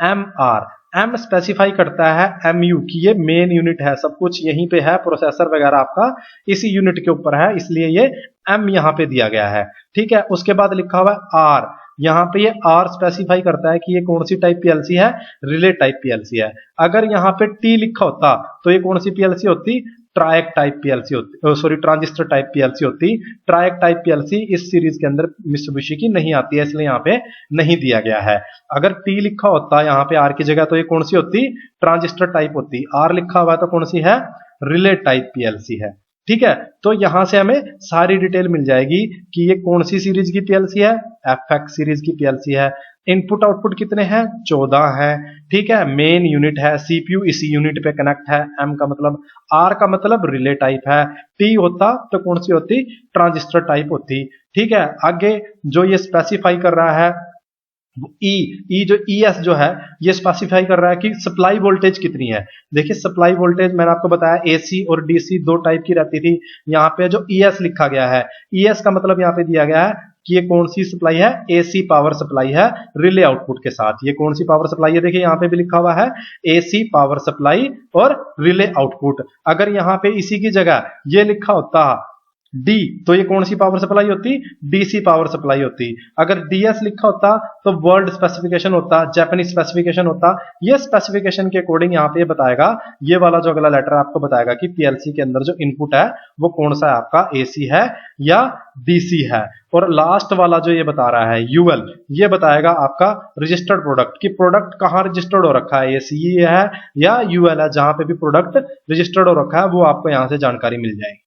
MR। M स्पेसिफाई करता है MU की ये मेन यूनिट है, सब कुछ यहीं पे है, प्रोसेसर वगैरह आपका इसी यूनिट के ऊपर है, इसलिए ये M यहाँ पे दिया गया है। ठीक है, उसके बाद लिखा हुआ है R। यहाँ पे ये R स्पेसिफाई करता है कि ये कौन सी टाइप पीएलसी है? रिले टाइप पीएलसी है। अगर यहाँ पे T लिखा होता तो ये कौन सी पीएलसी होती? ट्रायक टाइप पीएलसी होती, सॉरी ट्रांजिस्टर टाइप पीएलसी होती। ट्रायक टाइप पीएलसी इस सीरीज के अंदर मित्सुबिशी की नहीं आती है, इसलिए यहाँ पे नहीं दिया गया है। अगर टी लिखा होता यहाँ पे आर की जगह तो ये कौन सी होती? ट्रांजिस्टर टाइप होती। आर लिखा हुआ है तो कौन सी है? रिले टाइप पीएलसी है। ठीक है, तो यहां से हमें सारी डिटेल मिल जाएगी कि ये कौन सी सीरीज की पीएलसी है? FX सीरीज की पीएलसी है। इनपुट आउटपुट कितने हैं? 14 है। ठीक है, मेन यूनिट है, सीपीयू इसी यूनिट पे कनेक्ट है। M का मतलब, R का मतलब रिले टाइप है। T होता तो कौन सी होती? ट्रांजिस्टर टाइप होती। ठीक है, आगे जो ये स्पेसिफाई कर रहा है ई जो ES जो है, ये स्पेसिफाई कर रहा है कि सप्लाई वोल्टेज कितनी है। देखिए सप्लाई वोल्टेज मैंने आपको बताया AC और DC दो टाइप की रहती थी। यहाँ पे जो ES लिखा गया है, ES का मतलब यहाँ पे दिया गया है कि ये कौन सी सप्लाई है? AC पावर सप्लाई है रिले आउटपुट के साथ। ये कौन सी पावर सप्लाई है? देखिए यहाँ पे भी लिखा हुआ है AC पावर सप्लाई और रिले आउटपुट। अगर यहाँ पे इसी की जगह ये लिखा होता D तो ये कौन सी पावर सप्लाई होती? DC पावर सप्लाई होती। अगर DS लिखा होता तो वर्ल्ड स्पेसिफिकेशन होता, जापानीज स्पेसिफिकेशन होता। ये स्पेसिफिकेशन के अकॉर्डिंग यहाँ पे बताएगा, ये वाला जो अगला लेटर आपको बताएगा कि पीएलसी के अंदर जो इनपुट है वो कौन सा है आपका? AC है या DC है। और लास्ट वाला जो ये बता रहा है UL, ये बताएगा आपका रजिस्टर्ड प्रोडक्ट की प्रोडक्ट कहाँ रजिस्टर्ड हो रखा है, ACE है या UL है। जहां पे भी प्रोडक्ट रजिस्टर्ड हो रखा है वो आपको यहाँ से जानकारी मिल जाएगी।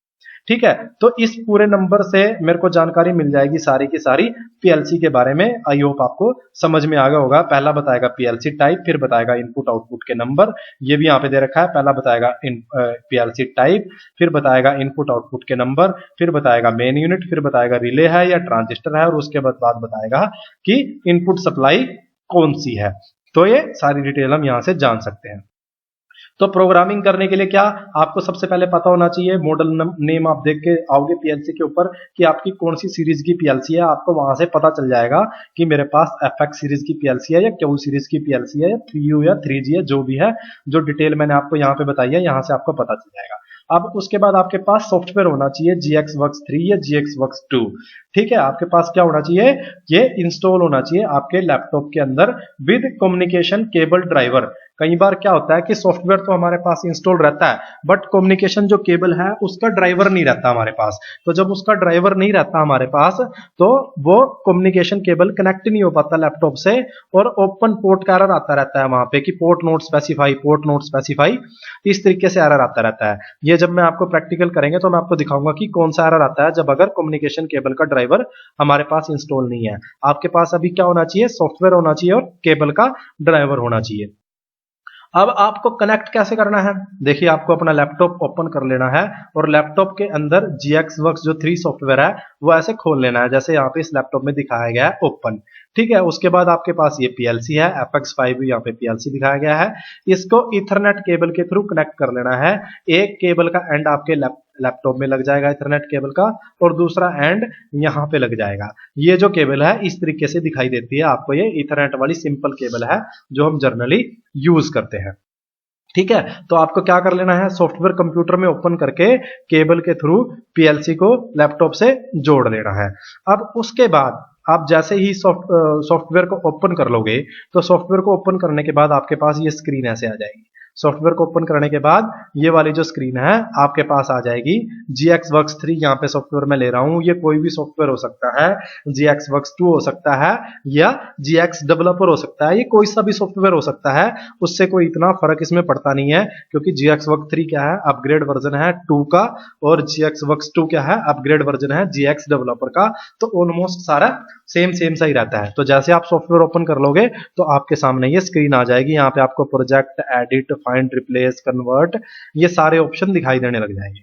ठीक है, तो इस पूरे नंबर से मेरे को जानकारी मिल जाएगी सारी की सारी पीएलसी के बारे में। आई होप आपको समझ में आ गया होगा। पहला बताएगा पीएलसी टाइप, फिर बताएगा इनपुट आउटपुट के नंबर, ये भी यहाँ पे दे रखा है। पहला बताएगा पीएलसी टाइप, फिर बताएगा इनपुट आउटपुट के नंबर, फिर बताएगा मेन यूनिट, फिर बताएगा रिले है या ट्रांजिस्टर है, और उसके बाद बताएगा कि इनपुट सप्लाई कौन सी है। तो ये सारी डिटेल हम यहाँ से जान सकते हैं। तो प्रोग्रामिंग करने के लिए क्या आपको सबसे पहले पता होना चाहिए? मॉडल नेम आप देख के आओगे पीएलसी के ऊपर कि आपकी कौन सी सीरीज की पीएलसी है, आपको वहां से पता चल जाएगा कि मेरे पास FX सीरीज की पीएलसी है या Q सीरीज की पीएलसी है या 3U या 3G है, जो भी है, जो डिटेल मैंने आपको यहाँ पे बताई है, यहाँ से आपको पता चल जाएगा। अब उसके बाद आपके पास सॉफ्टवेयर होना चाहिए GXWorks 3 या GXWorks 2। ठीक है, आपके पास क्या होना चाहिए? ये इंस्टॉल होना चाहिए आपके लैपटॉप के अंदर विद कम्युनिकेशन केबल ड्राइवर। कई बार क्या होता है कि सॉफ्टवेयर तो हमारे पास इंस्टॉल रहता है, बट कम्युनिकेशन जो केबल है उसका ड्राइवर नहीं रहता हमारे पास। तो जब उसका ड्राइवर नहीं रहता हमारे पास तो वो कम्युनिकेशन केबल कनेक्ट नहीं हो पाता लैपटॉप से, और ओपन पोर्ट का एरर आता रहता है वहां पे कि पोर्ट नोट स्पेसिफाई, इस तरीके से एरर आता रहता है। ये जब मैं आपको प्रैक्टिकल करेंगे तो मैं आपको दिखाऊंगा कि कौन सा एरर आता है जब अगर कम्युनिकेशन केबल का ड्राइवर हमारे पास इंस्टॉल नहीं है। आपके पास अभी क्या होना चाहिए? सॉफ्टवेयर होना चाहिए और केबल का ड्राइवर होना चाहिए। अब आपको कनेक्ट कैसे करना है? देखिए आपको अपना लैपटॉप ओपन कर लेना है और लैपटॉप के अंदर GXWorks जो 3 सॉफ्टवेयर है वो ऐसे खोल लेना है, जैसे यहाँ पे इस लैपटॉप में दिखाया गया है ओपन। ठीक है, उसके बाद आपके पास ये पीएलसी है, FX5 यहाँ पे पीएलसी दिखाया गया है। इसको इथरनेट केबल के थ्रू कनेक्ट कर लेना है। एक केबल का एंड आपके लैपटॉप में लग जाएगा इथरनेट केबल का, और दूसरा एंड यहाँ पे लग जाएगा। ये जो केबल है इस तरीके से दिखाई देती है आपको, ये इथरनेट वाली सिंपल केबल है जो हम जनरली यूज करते हैं। ठीक है, तो आपको क्या कर लेना है, सॉफ्टवेयर कंप्यूटर में ओपन करके केबल के थ्रू पीएलसी को लैपटॉप से जोड़ लेना है। अब उसके बाद आप जैसे ही सॉफ्टवेयर को ओपन कर लोगे तो सॉफ्टवेयर को ओपन करने के बाद आपके पास ये स्क्रीन ऐसे आ जाएगी। सॉफ्टवेयर को ओपन करने के बाद ये वाली जो स्क्रीन है आपके पास आ जाएगी। GXWorks 3 यहाँ पे सॉफ्टवेयर मैं ले रहा हूँ, ये कोई भी सॉफ्टवेयर हो सकता है, GXWorks 2 हो सकता है या GX डेवलपर हो सकता है, ये कोई सा भी सॉफ्टवेयर हो सकता है, उससे कोई इतना फर्क इसमें पड़ता नहीं है, क्योंकि GXWorks 3 क्या है, अपग्रेड वर्जन है 2 का, और GXWorks 2 क्या है, अपग्रेड वर्जन है GX डेवलपर का। तो ऑलमोस्ट सारा सेम सा ही रहता है। तो जैसे आप सॉफ्टवेयर ओपन कर लोगे तो आपके सामने ये स्क्रीन आ जाएगी। यहाँ पे आपको project, edit, find, replace, convert, ये सारे ऑप्शन दिखाई देने लग जाएंगे।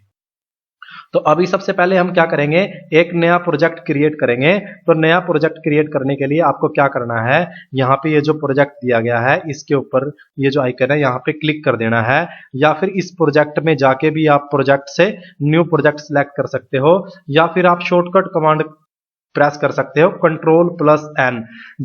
तो अभी सबसे पहले हम क्या करेंगे, एक नया प्रोजेक्ट क्रिएट करेंगे। तो नया प्रोजेक्ट क्रिएट करने के लिए आपको क्या करना है, यहाँ पे ये जो प्रोजेक्ट दिया गया है इसके ऊपर ये जो आइकन है यहाँ पे क्लिक कर देना है, या फिर इस प्रोजेक्ट में जाके भी आप प्रोजेक्ट से न्यू प्रोजेक्ट सिलेक्ट कर सकते हो, या फिर आप शॉर्टकट कमांड प्रेस कर सकते हो Ctrl+N।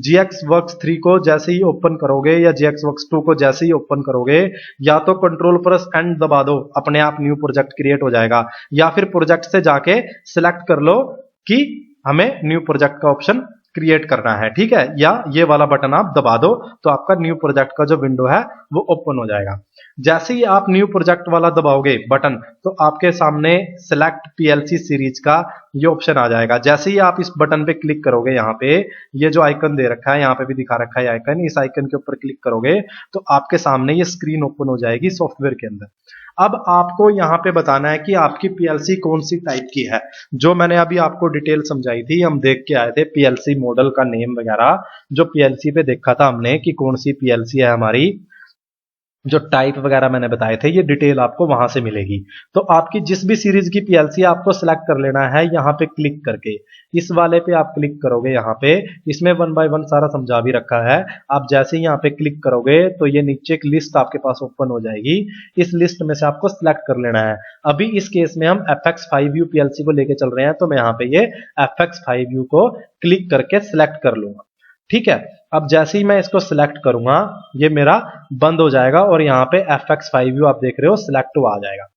GXWorks 3 को जैसे ही ओपन करोगे या GXWorks 2 को जैसे ही ओपन करोगे, या तो Ctrl+N दबा दो, अपने आप न्यू प्रोजेक्ट क्रिएट हो जाएगा, या फिर प्रोजेक्ट से जाके सिलेक्ट कर लो कि हमें न्यू प्रोजेक्ट का ऑप्शन क्रिएट करना है, ठीक है, या ये वाला बटन आप दबा दो तो आपका न्यू प्रोजेक्ट का जो विंडो है वो ओपन हो जाएगा। जैसे ही आप न्यू प्रोजेक्ट वाला दबाओगे बटन तो आपके सामने सिलेक्ट पीएलसी सीरीज का ये ऑप्शन आ जाएगा। जैसे ही आप इस बटन पे क्लिक करोगे, यहाँ पे ये जो आइकन दे रखा है, यहाँ पे भी दिखा रखा है आइकन, इस आइकन के ऊपर क्लिक करोगे तो आपके सामने ये स्क्रीन ओपन हो जाएगी सॉफ्टवेयर के अंदर। अब आपको यहाँ पे बताना है कि आपकी पीएलसी कौन सी टाइप की है। जो मैंने अभी आपको डिटेल समझाई थी, हम देख के आए थे पीएलसी मॉडल का नेम वगैरह, जो पीएलसी पे देखा था हमने कि कौन सी पीएलसी है हमारी, जो टाइप वगैरह मैंने बताए थे, ये डिटेल आपको वहां से मिलेगी। तो आपकी जिस भी सीरीज की पीएलसी आपको सिलेक्ट कर लेना है, यहाँ पे क्लिक करके इस वाले पे आप क्लिक करोगे। यहाँ पे इसमें 1 बाय 1 सारा समझा भी रखा है। आप जैसे ही यहाँ पे क्लिक करोगे तो ये नीचे एक लिस्ट आपके पास ओपन हो जाएगी। इस लिस्ट में से आपको सिलेक्ट कर लेना है। अभी इस केस में हम FX5U पीएलसी को लेके चल रहे हैं, तो मैं यहाँ पे ये FX5U को क्लिक करके सिलेक्ट कर लूंगा, ठीक है। अब जैसे ही मैं इसको सिलेक्ट करूंगा ये मेरा बंद हो जाएगा और यहाँ पे FX5U आप देख रहे हो सिलेक्ट आ जाएगा।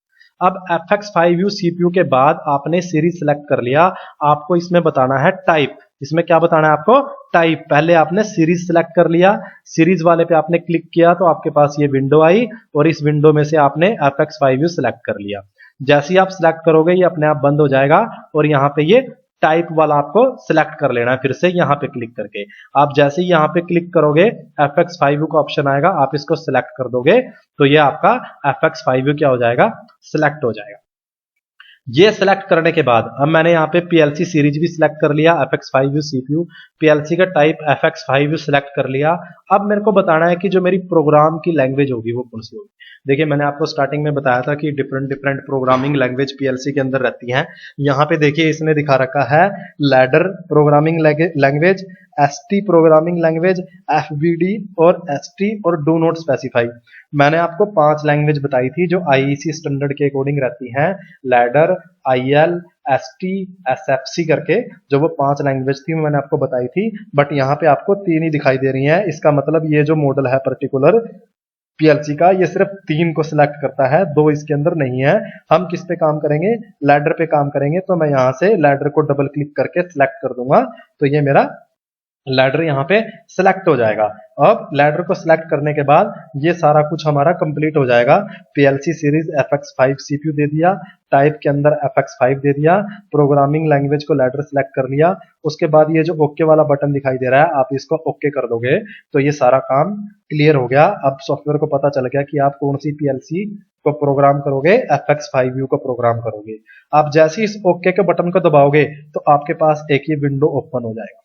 अब FX5U CPU के बाद आपने सीरीज सिलेक्ट कर लिया, आपको इसमें बताना है टाइप। इसमें क्या बताना है आपको, टाइप। पहले आपने सीरीज सिलेक्ट कर लिया, सीरीज वाले पे आपने क्लिक किया तो आपके पास ये विंडो आई और इस विंडो में से आपने FX5U सिलेक्ट कर लिया। जैसे ही आप सिलेक्ट करोगे ये अपने आप बंद हो जाएगा और यहाँ पे ये टाइप वाला आपको सिलेक्ट कर लेना है फिर से यहाँ पे क्लिक करके। आप जैसे ही यहाँ पे क्लिक करोगे FX5U का ऑप्शन आएगा, आप इसको सिलेक्ट कर दोगे तो ये आपका FX5U क्या हो जाएगा, सिलेक्ट हो जाएगा। ये सिलेक्ट करने के बाद अब मैंने यहाँ पे पीएलसी सीरीज भी सिलेक्ट कर लिया, FX5U CPU, पीएलसी का टाइप FX5U सिलेक्ट कर लिया। अब मेरे को बताना है कि जो मेरी प्रोग्राम की लैंग्वेज होगी वो कौन सी होगी। देखिए मैंने आपको स्टार्टिंग में बताया था कि डिफरेंट प्रोग्रामिंग लैंग्वेज पीएलसी के अंदर रहती हैं। यहाँ पे देखिए इसने दिखा रखा है ladder programming language, ST programming language, FVD और ST और डू नॉट स्पेसिफाई। मैंने आपको 5 लैंग्वेज बताई थी जो IEC स्टैंडर्ड के अकॉर्डिंग रहती हैं, लैडर, IL, ST, SFC करके जो वो 5 लैंग्वेज थी मैंने आपको बताई थी। बट यहाँ पे आपको 3 ही दिखाई दे रही हैं। इसका मतलब ये जो मॉडल है पर्टिकुलर पीएलसी का, ये सिर्फ 3 को सिलेक्ट करता है, 2 इसके अंदर नहीं है। हम किस पे काम करेंगे, लैडर पे काम करेंगे। तो मैं यहाँ से लैडर को डबल क्लिक करके सिलेक्ट कर दूंगा तो ये मेरा लैडर यहाँ पे सिलेक्ट हो जाएगा। अब लैडर को सिलेक्ट करने के बाद ये सारा कुछ हमारा कंप्लीट हो जाएगा। पीएलसी सीरीज FX5 CPU दे दिया, टाइप के अंदर FX5 दे दिया, प्रोग्रामिंग लैंग्वेज को लैडर सिलेक्ट कर लिया। उसके बाद ये जो ओके वाला बटन दिखाई दे रहा है, आप इसको ओके कर दोगे तो ये सारा काम क्लियर हो गया। अब सॉफ्टवेयर को पता चल गया कि आप कौन सी पीएलसी को प्रोग्राम करोगे, FX5U को प्रोग्राम करोगे। आप जैसे इस ओके के बटन को दबाओगे तो आपके पास एक ही विंडो ओपन हो जाएगा।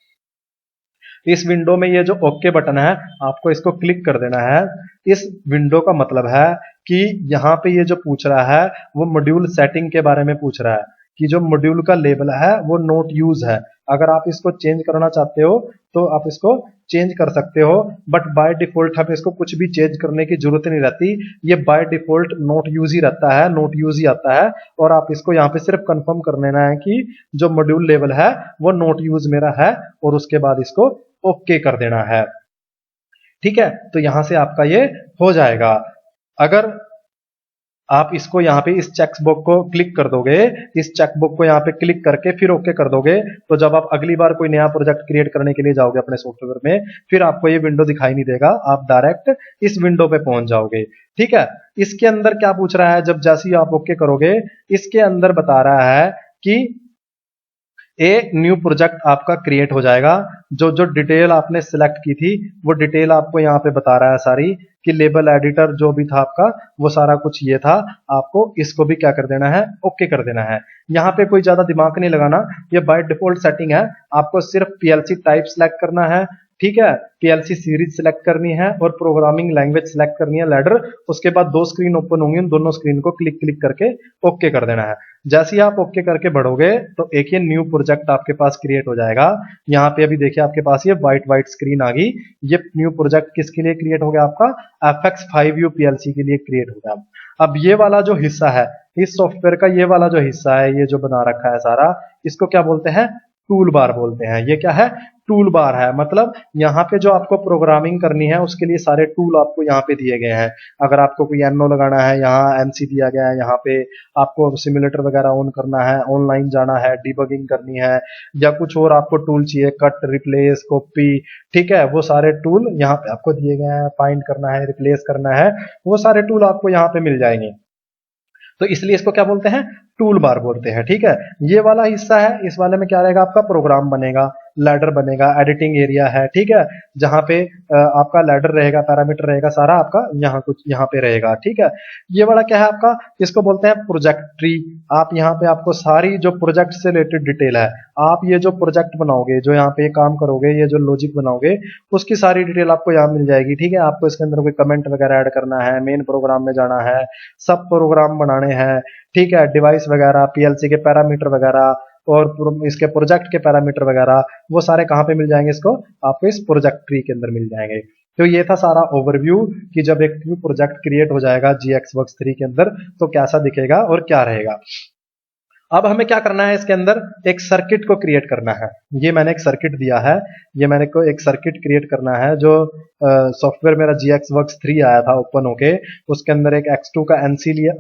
इस विंडो में ये जो ओके बटन है आपको इसको क्लिक कर देना है। इस विंडो का मतलब है कि यहाँ पे ये जो पूछ रहा है वो मॉड्यूल सेटिंग के बारे में पूछ रहा है कि जो मॉड्यूल का लेबल है वो नॉट यूज है। अगर आप इसको चेंज करना चाहते हो तो आप इसको चेंज कर सकते हो, बट बाय डिफॉल्ट हमें इसको कुछ भी चेंज करने की जरूरत नहीं रहती। ये बाय डिफॉल्ट नॉट यूज ही रहता है, नॉट यूज ही आता है। और आप इसको यहाँ पे सिर्फ कंफर्म कर लेना है कि जो मॉड्यूल लेवल है वो नॉट यूज मेरा है और उसके बाद इसको ओके कर देना है, ठीक है। तो यहां से आपका ये हो जाएगा। अगर आप इसको यहाँ पे इस चेक बॉक्स को क्लिक कर दोगे, इस चेक बॉक्स को यहाँ पे क्लिक करके फिर ओके कर दोगे, तो जब आप अगली बार कोई नया प्रोजेक्ट क्रिएट करने के लिए जाओगे अपने सॉफ्टवेयर में, फिर आपको ये विंडो दिखाई नहीं देगा, आप डायरेक्ट इस विंडो पे पहुंच जाओगे। ठीक है, इसके अंदर क्या पूछ रहा है, जब जैसे ही आप ओके करोगे, इसके अंदर बता रहा है कि एक न्यू प्रोजेक्ट आपका क्रिएट हो जाएगा। जो जो डिटेल आपने सिलेक्ट की थी वो डिटेल आपको यहाँ पे बता रहा है सारी, कि लेबल एडिटर जो भी था आपका वो सारा कुछ ये था। आपको इसको भी क्या कर देना है, ओके कर देना है। यहाँ पे कोई ज्यादा दिमाग नहीं लगाना, ये बाय डिफॉल्ट सेटिंग है। आपको सिर्फ पीएलसी टाइप सिलेक्ट करना है, ठीक है, पीएलसी सीरीज सिलेक्ट करनी है और प्रोग्रामिंग लैंग्वेज सिलेक्ट करनी है, लैडर। उसके बाद दो स्क्रीन ओपन होंगी, उन दोनों स्क्रीन को क्लिक क्लिक करके ओके कर देना है। जैसे ही आप ओके करके बढ़ोगे तो एक ये न्यू प्रोजेक्ट आपके पास क्रिएट हो जाएगा। यहाँ पे अभी देखिए आपके पास ये व्हाइट स्क्रीन आ गई। ये न्यू प्रोजेक्ट किसके लिए क्रिएट हो गया, आपका FX5U PLC के लिए क्रिएट हो गया। अब ये वाला जो हिस्सा है इस सॉफ्टवेयर का, ये वाला जो हिस्सा है, ये जो बना रखा है सारा, इसको क्या बोलते हैं, टूल बार बोलते हैं। ये क्या है, टूल बार है। मतलब यहाँ पे जो आपको प्रोग्रामिंग करनी है उसके लिए सारे टूल आपको यहाँ पे दिए गए हैं। अगर आपको कोई एनओ लगाना है, यहाँ एनसी दिया गया है, यहाँ पे आपको सिमुलेटर वगैरह ऑन करना है, ऑनलाइन जाना है, डिबगिंग करनी है, या कुछ और आपको टूल चाहिए, कट, रिप्लेस, कॉपी, ठीक है, वो सारे टूल यहाँ पे आपको दिए गए हैं। फाइंड करना है, रिप्लेस करना है, वो सारे टूल आपको यहाँ पे मिल जाएंगे। तो इसलिए इसको क्या बोलते हैं, टूल बार बोलते हैं। ठीक है, ये वाला हिस्सा है, इस वाले में क्या रहेगा, आपका प्रोग्राम बनेगा, लैडर बनेगा, एडिटिंग एरिया है, ठीक है, जहां पे आपका लैडर रहेगा, पैरामीटर रहेगा, सारा आपका यहाँ कुछ यहाँ पे रहेगा। ठीक है, ये वाला क्या है आपका, इसको बोलते हैं प्रोजेक्ट ट्री। आप यहाँ पे आपको सारी जो प्रोजेक्ट से रिलेटेड डिटेल है, आप ये जो प्रोजेक्ट बनाओगे, जो यहाँ पे काम करोगे, ये जो लॉजिक बनाओगे, उसकी सारी डिटेल आपको यहाँ मिल जाएगी। ठीक है, आपको इसके अंदर कोई कमेंट वगैरह ऐड करना है, मेन प्रोग्राम में जाना है, सब प्रोग्राम बनाने हैं, ठीक है, डिवाइस वगैरह, पीएलसी के पैरामीटर वगैरह और इसके प्रोजेक्ट के पैरामीटर वगैरह, वो सारे कहाँ पे मिल जाएंगे, इसको आपको इस प्रोजेक्ट ट्री के अंदर मिल जाएंगे। तो ये था सारा ओवरव्यू कि जब एक न्यू प्रोजेक्ट क्रिएट हो जाएगा GXWorks 3 के अंदर तो कैसा दिखेगा और क्या रहेगा। अब हमें क्या करना है, इसके अंदर एक सर्किट को क्रिएट करना है। ये मैंने एक सर्किट दिया है, ये मैंने को एक सर्किट क्रिएट करना है। जो सॉफ्टवेयर मेरा GXWorks 3 आया था ओपन होके, उसके अंदर एक X2 का NC लिया,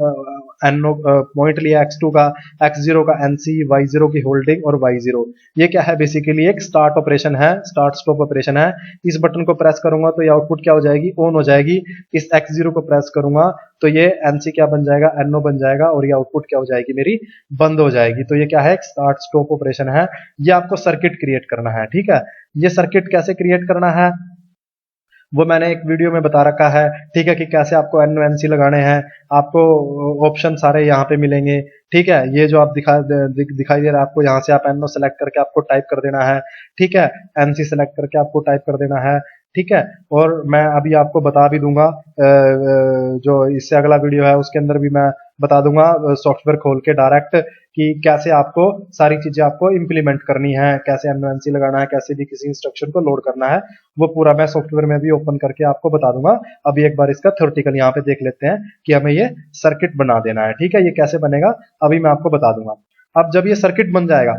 NO पॉइंट लिया, X2 का, X0 का NC, Y0 की होल्डिंग और Y0। ये क्या है, बेसिकली एक स्टार्ट ऑपरेशन है, स्टार्ट स्टॉप ऑपरेशन है। इस बटन को प्रेस करूंगा तो ये आउटपुट क्या हो जाएगी, ऑन हो जाएगी। इस X0 को प्रेस करूंगा तो ये NC क्या बन जाएगा, NO बन जाएगा, और ये आउटपुट क्या हो जाएगी, मेरी बंद हो जाएगी। तो ये क्या है, एक स्टार्ट स्टॉप ऑपरेशन है। ये आपको सर्किट क्रिएट करना है। ठीक है, ये सर्किट कैसे क्रिएट करना है वो मैंने एक वीडियो में बता रखा है। ठीक है, कि कैसे आपको NO NC लगाने हैं, आपको ऑप्शन सारे यहाँ पे मिलेंगे। ठीक है, ये जो आप दिखाई दे रहा है आपको, यहाँ से आप NO सेलेक्ट करके आपको टाइप कर देना है। ठीक है, NC सेलेक्ट करके आपको टाइप कर देना है। ठीक है, और मैं अभी आपको बता भी दूंगा, जो इससे अगला वीडियो है उसके अंदर भी मैं बता दूंगा सॉफ्टवेयर खोल के डायरेक्ट कि कैसे आपको सारी चीजें आपको इंप्लीमेंट करनी है, कैसे NO NC लगाना है, कैसे भी किसी इंस्ट्रक्शन को लोड करना है, वो पूरा मैं सॉफ्टवेयर में भी ओपन करके आपको बता दूंगा। अभी एक बार इसका थ्योरेटिकल यहाँ पे देख लेते हैं कि हमें ये सर्किट बना देना है। ठीक है, ये कैसे बनेगा अभी मैं आपको बता दूंगा। अब जब ये सर्किट बन जाएगा,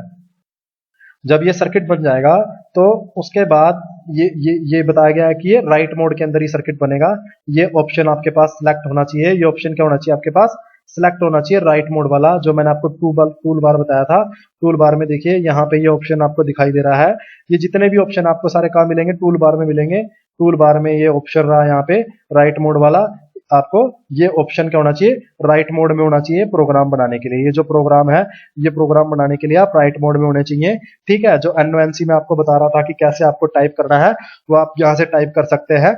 जब ये सर्किट बन जाएगा तो उसके बाद ये बताया गया है कि ये राइट मोड के अंदर ही सर्किट बनेगा। ये ऑप्शन आपके पास सिलेक्ट होना चाहिए। ये ऑप्शन क्या होना चाहिए, आपके पास सिलेक्ट होना चाहिए राइट मोड वाला, जो मैंने आपको टूल बार बताया था। टूल बार में देखिए यहाँ पे ये ऑप्शन आपको दिखाई दे रहा है। ये जितने भी ऑप्शन आपको सारे कहाँ मिलेंगे, टूल बार में मिलेंगे। टूल बार में ये ऑप्शन रहा यहाँ पे राइट मोड वाला, आपको ये ऑप्शन क्या होना चाहिए, राइट मोड में होना चाहिए प्रोग्राम बनाने के लिए। ये जो प्रोग्राम है, ये प्रोग्राम बनाने के लिए आप राइट मोड में होने चाहिए। ठीक है, जो NO NC में आपको बता रहा था कि कैसे आपको टाइप करना है, वो आप यहाँ से टाइप कर सकते हैं।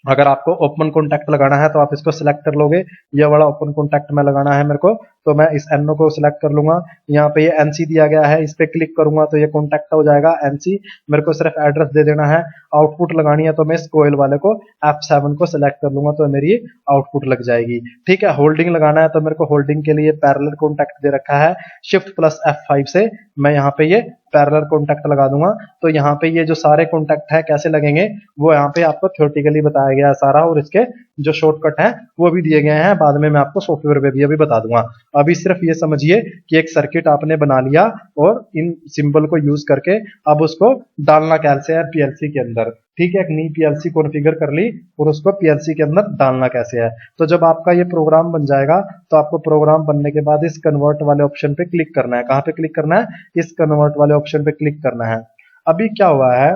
अगर आपको ओपन कॉन्टैक्ट लगाना है तो आप इसको सिलेक्ट कर लोगे। ये वाला ओपन कॉन्टैक्ट में लगाना है मेरे को, तो मैं इस NO को सिलेक्ट कर लूंगा। यहाँ पे ये NC दिया गया है, इस पे क्लिक करूंगा तो ये कॉन्टैक्ट हो जाएगा NC। मेरे को सिर्फ एड्रेस दे देना है। आउटपुट लगानी है तो मैं इस कोयल वाले को F7 को सिलेक्ट कर लूंगा तो मेरी आउटपुट लग जाएगी। ठीक है, होल्डिंग लगाना है तो मेरे को होल्डिंग के लिए पैरेलल कॉन्टैक्ट दे रखा है। Shift+F5 से मैं यहाँ पे ये पैरेलल कॉन्टैक्ट लगा दूंगा। तो यहाँ पे ये जो सारे कॉन्टैक्ट है कैसे लगेंगे वो यहाँ पे आपको थ्योरेटिकली बताया गया है सारा, और इसके जो शॉर्टकट है वो भी दिए गए हैं। बाद में मैं आपको सॉफ्टवेयर पे भी अभी बता दूंगा। अभी सिर्फ ये समझिए कि एक सर्किट आपने बना लिया और इन सिंबल को यूज करके अब उसको डालना कैसे है पीएलसी के अंदर। ठीक है, एक नई पीएलसी कॉन्फ़िगर कर ली और उसको पीएलसी के अंदर डालना कैसे है। तो जब आपका ये प्रोग्राम बन जाएगा तो आपको प्रोग्राम बनने के बाद इस कन्वर्ट वाले ऑप्शन पे क्लिक करना है। कहां पे क्लिक करना है? इस कन्वर्ट वाले ऑप्शन पे क्लिक करना है। अभी क्या हुआ है,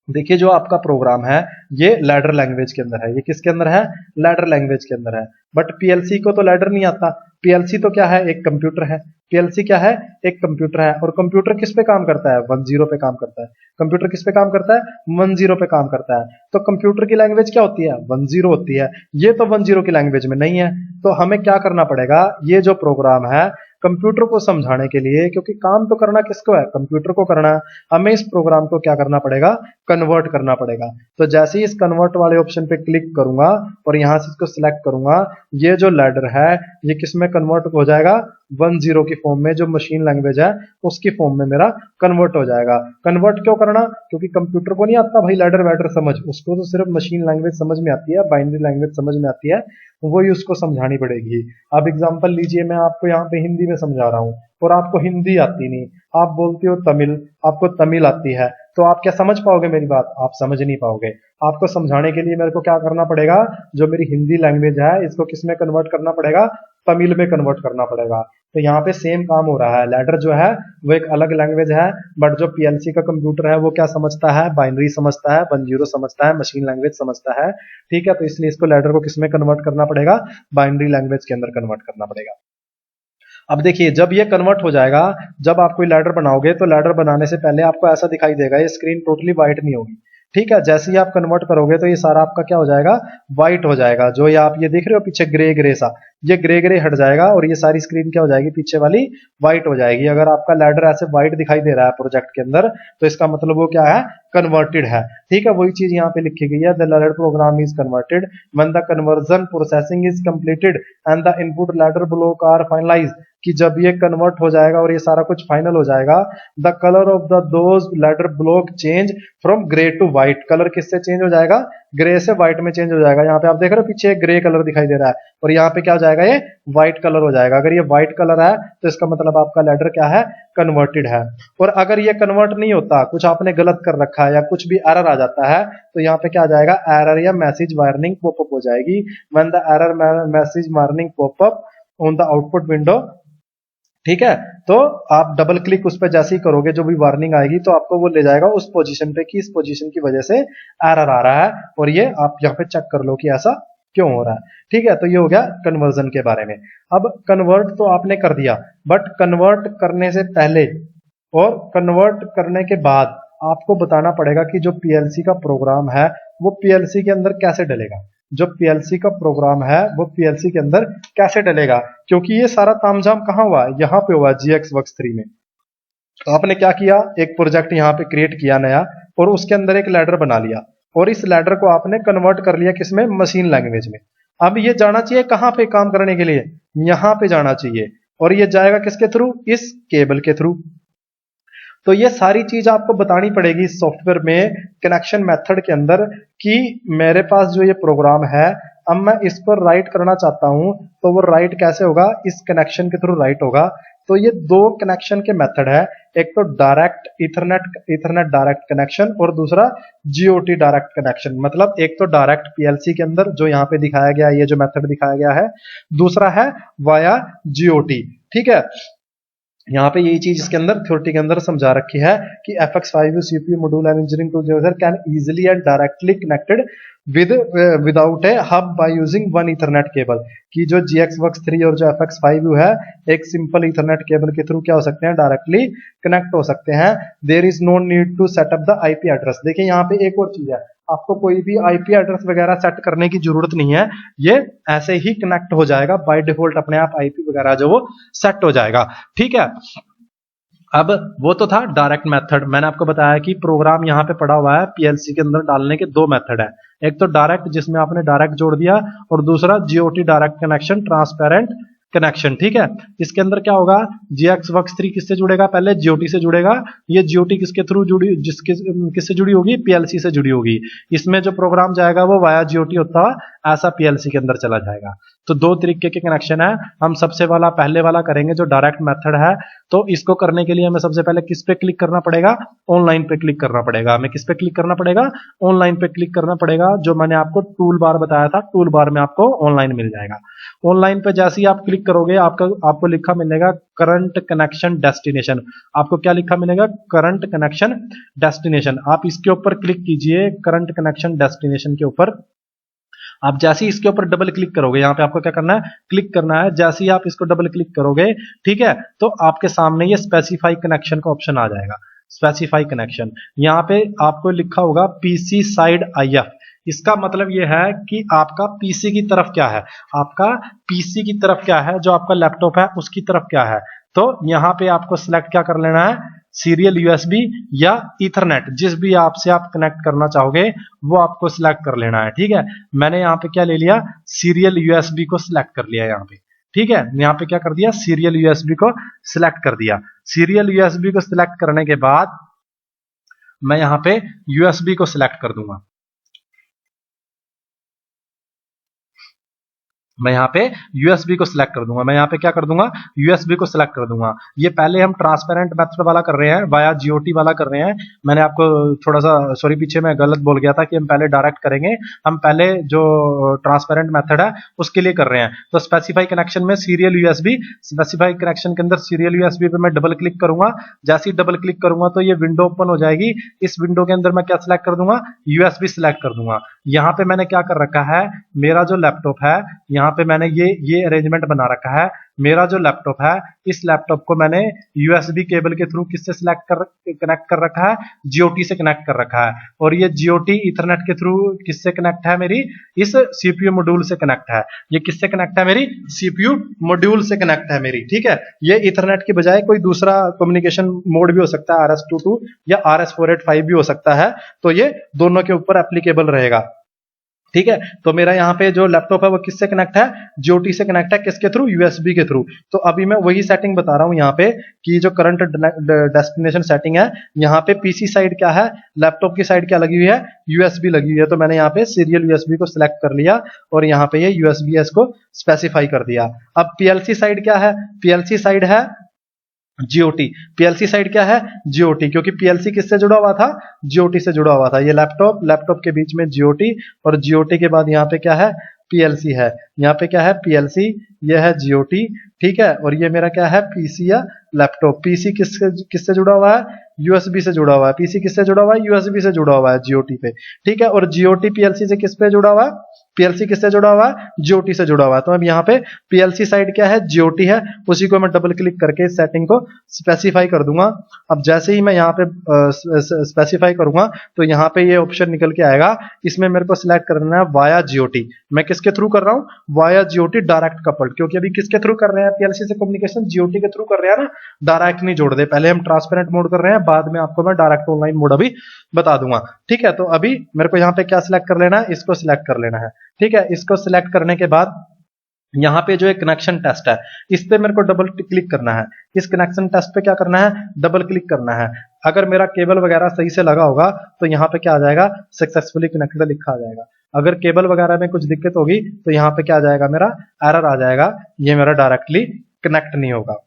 देखिए जो आपका प्रोग्राम है ये लैडर लैंग्वेज के अंदर है। ये किसके अंदर है? लैडर लैंग्वेज के अंदर है। बट पीएलसी को तो लैडर नहीं आता। पीएलसी तो क्या है? एक कंप्यूटर है। पीएलसी क्या है? एक कंप्यूटर है। और कंप्यूटर किस पे काम करता है? 10 पे काम करता है। कंप्यूटर किस पे काम करता है? 10 पे काम करता है। तो कंप्यूटर की लैंग्वेज क्या होती है? 10 होती है। ये तो 10 की लैंग्वेज में नहीं है। तो हमें क्या करना पड़ेगा, ये जो प्रोग्राम है कंप्यूटर को समझाने के लिए, क्योंकि काम तो करना किसको है? कंप्यूटर को करना है। हमें इस प्रोग्राम को क्या करना पड़ेगा? कन्वर्ट करना पड़ेगा। तो जैसे ही इस कन्वर्ट वाले ऑप्शन पे क्लिक करूंगा और यहां से इसको सिलेक्ट करूंगा, ये जो लैडर है ये किस में कन्वर्ट हो जाएगा? 10 की फॉर्म में, जो मशीन लैंग्वेज है उसकी फॉर्म में मेरा कन्वर्ट हो जाएगा। कन्वर्ट क्यों करना? क्योंकि कंप्यूटर को नहीं आता भाई लैडर वैडर समझ, उसको तो सिर्फ मशीन लैंग्वेज समझ में आती है, बाइनरी लैंग्वेज समझ में आती है, वही उसको समझानी पड़ेगी। अब एग्जांपल लीजिए, मैं आपको यहाँ पे हिंदी में समझा रहा हूँ और आपको हिंदी आती नहीं, आप बोलते हो तमिल, आपको तमिल आती है, तो आप क्या समझ पाओगे मेरी बात? आप समझ नहीं पाओगे। आपको समझाने के लिए मेरे को क्या करना पड़ेगा? जो मेरी हिंदी लैंग्वेज है इसको किस में कन्वर्ट करना पड़ेगा? तमिल में कन्वर्ट करना पड़ेगा। तो यहाँ पे सेम काम हो रहा है। लैडर जो है वो एक अलग लैंग्वेज है, बट जो पीएलसी का कंप्यूटर है वो क्या समझता है? बाइनरी समझता है, 10 समझता है, मशीन लैंग्वेज समझता है। ठीक है, तो इसलिए इसको लैडर को किसमें कन्वर्ट करना पड़ेगा? बाइनरी लैंग्वेज के अंदर कन्वर्ट करना पड़ेगा। अब देखिए जब ये कन्वर्ट हो जाएगा, जब आप कोई लैडर बनाओगे तो लैडर बनाने से पहले आपको ऐसा दिखाई देगा, ये स्क्रीन टोटली व्हाइट नहीं होगी। ठीक है, जैसे ही आप कन्वर्ट करोगे तो ये सारा आपका क्या हो जाएगा? व्हाइट हो जाएगा। जो ये आप ये देख रहे हो पीछे ग्रे ग्रे सा, ये ग्रे ग्रे हट जाएगा और ये सारी स्क्रीन क्या हो जाएगी? पीछे वाली व्हाइट हो जाएगी। अगर आपका लैडर ऐसे व्हाइट दिखाई दे रहा है प्रोजेक्ट के अंदर, तो इसका मतलब वो क्या है? कन्वर्टेड है। ठीक है, वही चीज यहाँ पे लिखी गई है, the ladder program is converted when the conversion processing is completed and the input ladder block are finalized. कि जब ये कन्वर्ट हो जाएगा और ये सारा कुछ फाइनल हो जाएगा, the colour of the those ladder block change from grey to white. Colour किससे चेंज हो जाएगा? ग्रे से व्हाइट में चेंज हो जाएगा। यहाँ पे आप देख रहे हो पीछे ग्रे कलर दिखाई दे रहा है और यहाँ पे क्या हो जाएगा? ये व्हाइट कलर हो जाएगा। अगर ये व्हाइट कलर है तो इसका मतलब आपका लैडर क्या है? कन्वर्टेड है। और अगर ये कन्वर्ट नहीं होता, कुछ आपने गलत कर रखा है या कुछ भी एरर आ जाता है, तो यहाँ पे क्या आ जाएगा? एरर या मैसेज वार्निंग पॉपअप हो जाएगी। When the error message warning popup on the output window. ठीक है, तो आप डबल क्लिक उस पर जैसे ही करोगे, जो भी वार्निंग आएगी तो आपको वो ले जाएगा उस पोजीशन पे कि इस पोजीशन की वजह से एरर आ रहा है, और ये आप यहाँ पे चेक कर लो कि ऐसा क्यों हो रहा है। ठीक है, तो ये हो गया कन्वर्जन के बारे में। अब कन्वर्ट तो आपने कर दिया, बट कन्वर्ट करने से पहले और कन्वर्ट करने के बाद आपको बताना पड़ेगा कि जो पीएलसी का प्रोग्राम है वो पीएलसी के अंदर कैसे डलेगा। जो पीएलसी का प्रोग्राम है वो पीएलसी के अंदर कैसे डलेगा, क्योंकि ये सारा तामझाम कहाँ हुआ? यहाँ पे हुआ, GXWorks 3 में। तो आपने क्या किया? एक प्रोजेक्ट यहाँ पे क्रिएट किया नया और उसके अंदर एक लैडर बना लिया और इस लैडर को आपने कन्वर्ट कर लिया किसमें? मशीन लैंग्वेज में। अब ये जाना चाहिए कहाँ पे काम करने के लिए? यहाँ पे जाना चाहिए। और ये जाएगा किसके थ्रू? इस केबल के थ्रू। तो ये सारी चीज आपको बतानी पड़ेगी इस सॉफ्टवेयर में कनेक्शन मेथड के अंदर कि मेरे पास जो ये प्रोग्राम है, अब मैं इस पर राइट करना चाहता हूं तो वो राइट कैसे होगा? इस कनेक्शन के थ्रू राइट होगा। तो ये दो कनेक्शन के मेथड है, एक तो डायरेक्ट इथरनेट डायरेक्ट कनेक्शन और दूसरा GOT डायरेक्ट कनेक्शन। मतलब एक तो डायरेक्ट पीएलसी के अंदर जो यहाँ पे दिखाया गया है, ये जो मेथड दिखाया गया है, दूसरा है वाया GOT। ठीक है, यहाँ पे यही चीज इसके अंदर थ्योरी के अंदर समझा रखी है कि FX5 CPU module and engineering tool can easily and directly connected without a hub by using one ethernet cable. कि जो GXWorks 3 और जो FX5 है एक सिंपल ईथरनेट केबल के थ्रू क्या हो सकते हैं? डायरेक्टली कनेक्ट हो सकते हैं। There is no need to set up the IP address. देखिए यहाँ पे एक और चीज है, आपको कोई भी IP एड्रेस वगैरह सेट करने की जरूरत नहीं है, ये ऐसे ही कनेक्ट हो जाएगा बाय डिफॉल्ट, अपने आप IP वगैरह जो वो सेट हो जाएगा। ठीक है, अब वो तो था डायरेक्ट मेथड। मैंने आपको बताया कि प्रोग्राम यहाँ पे पड़ा हुआ है पीएलसी के अंदर डालने के दो मेथड है, एक तो डायरेक्ट जिसमें आपने डायरेक्ट जोड़ दिया और दूसरा GOT direct connection, transparent connection. ठीक है, इसके अंदर क्या होगा? GXWorks 3 किससे जुड़ेगा? पहले GOT से जुड़ेगा। ये GOT किसके थ्रू जुड़ी, किससे जुड़ी होगी? पीएलसी से जुड़ी होगी। इसमें जो प्रोग्राम जाएगा वो वाया GOT होता ऐसा पीएलसी के अंदर चला जाएगा। तो दो तरीके के कनेक्शन है। हम सबसे वाला पहले वाला करेंगे जो डायरेक्ट मेथड है। तो इसको करने के लिए हमें सबसे पहले किस पे क्लिक करना पड़ेगा, ऑनलाइन पे क्लिक करना पड़ेगा। हमें किस पे क्लिक करना पड़ेगा, ऑनलाइन पे क्लिक करना पड़ेगा। जो मैंने आपको टूल बार बताया था, टूल बार में आपको ऑनलाइन मिल जाएगा। ऑनलाइन पे जैसे ही आप क्लिक करोगे आपको लिखा मिलेगा करंट कनेक्शन डेस्टिनेशन। आपको क्या लिखा मिलेगा, करंट कनेक्शन डेस्टिनेशन। आप इसके ऊपर क्लिक कीजिए, करंट कनेक्शन डेस्टिनेशन के ऊपर। आप जैसे ही इसके ऊपर डबल क्लिक करोगे, यहाँ पे आपको क्या करना है, क्लिक करना है। जैसे ही आप इसको डबल क्लिक करोगे, ठीक है, तो आपके सामने ये स्पेसिफाई कनेक्शन का ऑप्शन आ जाएगा। स्पेसिफाई कनेक्शन, यहाँ पे आपको लिखा होगा पीसी साइड आईएफ। इसका मतलब यह है कि आपका पीसी की तरफ क्या है, आपका पीसी की तरफ क्या है, जो आपका लैपटॉप है उसकी तरफ क्या है। तो यहाँ पे आपको सिलेक्ट क्या कर लेना है, सीरियल यूएसबी या इथरनेट, जिस भी आपसे आप कनेक्ट करना चाहोगे वो आपको सिलेक्ट कर लेना है। ठीक है, मैंने यहाँ पे क्या ले लिया, सीरियल यूएसबी को सिलेक्ट कर लिया यहाँ पे। ठीक है, यहाँ पे क्या कर दिया, सीरियल यूएसबी को सिलेक्ट कर दिया। सीरियल यूएसबी को सिलेक्ट करने के बाद मैं यहाँ पे यूएसबी को सिलेक्ट कर दूंगा। मैं यहाँ पे यूएसबी को सिलेक्ट कर दूंगा। मैं यहाँ पे क्या कर दूंगा, यूएसबी को सिलेक्ट कर दूंगा। ये पहले हम ट्रांसपेरेंट मेथड वाला कर रहे हैं, वाया जीओटी वाला कर रहे हैं। मैंने आपको थोड़ा सा सॉरी, पीछे मैं गलत बोल गया था कि हम पहले डायरेक्ट करेंगे। हम पहले जो ट्रांसपेरेंट मेथड है उसके लिए कर रहे हैं। तो स्पेसिफाई कनेक्शन में सीरियल यूएसबी, स्पेसिफाई कनेक्शन के अंदर सीरियल यूएसबी पे मैं डबल क्लिक करूंगा। जैसे ही डबल क्लिक करूंगा तो ये विंडो ओपन हो जाएगी। इस विंडो के अंदर मैं क्या सिलेक्ट कर दूंगा, यूएसबी सिलेक्ट कर दूंगा। यहाँ पे मैंने क्या कर रखा है, मेरा जो लैपटॉप है, यहाँ पे मैंने ये अरेंजमेंट बना रखा है। मेरा जो लैपटॉप है, इस लैपटॉप को मैंने यूएसबी केबल के थ्रू किससे कनेक्ट कर रखा है, जीओटी से कनेक्ट कर रखा है। और ये जीओटी इथरनेट के थ्रू किससे कनेक्ट है, मेरी इस सीपीयू मॉड्यूल से कनेक्ट है। ये किससे कनेक्ट है, मेरी सीपीयू मॉड्यूल से कनेक्ट है मेरी। ठीक है, ये इथरनेट की बजाय कोई दूसरा कम्युनिकेशन मोड भी हो सकता है, RS-22 या RS-485 भी हो सकता है। तो ये दोनों के ऊपर एप्लीकेबल रहेगा। ठीक है, तो मेरा यहाँ पे जो लैपटॉप है वो किससे कनेक्ट है, जीओटी से कनेक्ट है। किसके थ्रू, यूएसबी के थ्रू। तो अभी मैं वही सेटिंग बता रहा हूँ यहाँ पे कि जो करंट डेस्टिनेशन सेटिंग है, यहाँ पे पीसी साइड क्या है, लैपटॉप की साइड क्या लगी हुई है, यूएसबी लगी हुई है। तो मैंने यहाँ पे सीरियल यूएसबी को सिलेक्ट कर लिया और यहाँ पे ये यूएसबी को स्पेसिफाई कर दिया। अब पीएलसी साइड क्या है, पीएलसी साइड है जीओटी। पीएलसी साइड क्या है, जीओटी, क्योंकि पीएलसी किससे जुड़ा हुआ था, जीओटी से जुड़ा हुआ था। ये लैपटॉप के बीच में जीओटी, और जीओटी के बाद यहाँ पे क्या है, पीएलसी है। यहाँ पे क्या है, पीएलसी, ये है जीओटी। ठीक है, और ये मेरा क्या है, पीसी या लैपटॉप। पीसी किससे जुड़ा हुआ है, यूएसबी से जुड़ा हुआ है। पीसी किससे जुड़ा हुआ है, यूएसबी से जुड़ा हुआ है, जीओटी पे। ठीक है, और जीओटी पीएलसी से किस पे जुड़ा हुआ है, पीएलसी किससे जुड़ा हुआ है, जीओटी से जुड़ा हुआ है। तो अब यहाँ पे पीएलसी साइड क्या है, जीओटी है, उसी को मैं डबल क्लिक करके इस सेटिंग को स्पेसिफाई कर दूंगा। अब जैसे ही मैं यहाँ पे स्पेसिफाई करूंगा तो यहाँ पे ये ऑप्शन निकल के आएगा। इसमें मेरे को सिलेक्ट करना है वाया जीओटी। मैं किसके थ्रू कर रहा हूँ, वाया जीओटी डायरेक्ट कपल्ड, क्योंकि अभी किसके थ्रू कर रहे हैं, पीएलसी से कम्युनिकेशन जीओटी के थ्रू कर रहे हैं ना, डायरेक्ट नहीं जोड़ दे। पहले हम ट्रांसपेरेंट मोड कर रहे हैं, बाद में आपको मैं डायरेक्ट ऑनलाइन मोड अभी बता दूंगा। ठीक है, तो अभी मेरे को यहाँ पे क्या सिलेक्ट कर लेना है, इसको सिलेक्ट कर लेना है। ठीक है, इसको सिलेक्ट करने के बाद यहाँ पे जो एक कनेक्शन टेस्ट है, इस पे मेरे को डबल क्लिक करना है। इस कनेक्शन टेस्ट पे क्या करना है, डबल क्लिक करना है। अगर मेरा केबल वगैरह सही से लगा होगा तो यहाँ पे क्या आ जाएगा, सक्सेसफुली कनेक्टेड लिखा आ जाएगा। अगर केबल वगैरह में कुछ दिक्कत होगी तो यहाँ पे क्या आ जाएगा, मेरा एरर आ जाएगा, ये मेरा डायरेक्टली कनेक्ट नहीं होगा।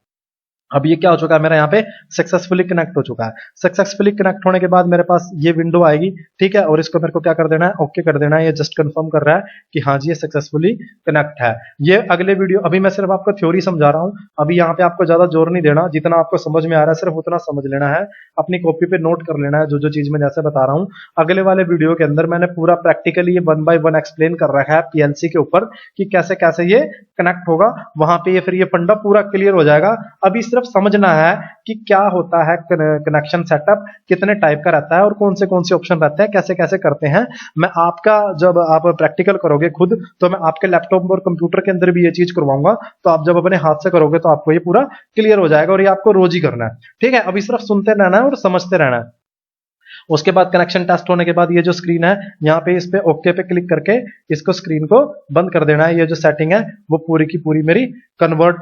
अब ये क्या हो चुका है, मेरा यहाँ पे सक्सेसफुली कनेक्ट हो चुका है। सक्सेसफुली कनेक्ट होने के बाद मेरे पास ये विंडो आएगी। ठीक है, और इसको मेरे को क्या कर देना है, ओके कर देना है। ये जस्ट कंफर्म कर रहा है कि हाँ जी ये सक्सेसफुली कनेक्ट है। ये अगले वीडियो, अभी मैं सिर्फ आपको थ्योरी समझा रहा हूँ। अभी यहाँ पे आपको ज्यादा जोर नहीं देना, जितना आपको समझ में आ रहा है सिर्फ उतना समझ लेना है। अपनी कॉपी पे नोट कर लेना है जो जो चीज मैं जैसे बता रहा हूँ। अगले वाले वीडियो के अंदर मैंने पूरा प्रैक्टिकली ये 1 by 1 एक्सप्लेन कर रखा है पीएलसी के ऊपर कि कैसे कैसे ये कनेक्ट होगा। वहां पे ये फिर ये फंडा पूरा क्लियर हो जाएगा। अभी सिर्फ समझना है कि क्या होता है कनेक्शन सेटअप, कितने टाइप का रहता है और कौन से ऑप्शन रहते हैं, कैसे कैसे करते हैं। मैं आपका जब आप प्रैक्टिकल करोगे खुद, तो मैं आपके लैपटॉप और कंप्यूटर के अंदर भी ये चीज करवाऊंगा। तो आप जब अपने हाथ से करोगे तो आपको ये पूरा क्लियर हो जाएगा, और ये आपको रोज ही करना है। ठीक है, अभी सिर्फ सुनते रहना है और समझते रहना है। उसके बाद कनेक्शन टेस्ट होने के बाद ये जो स्क्रीन है, यहाँ पे इस पे ओके पे क्लिक करके इसको स्क्रीन को बंद कर देना है। ये जो सेटिंग है वो पूरी की पूरी मेरी कन्वर्ट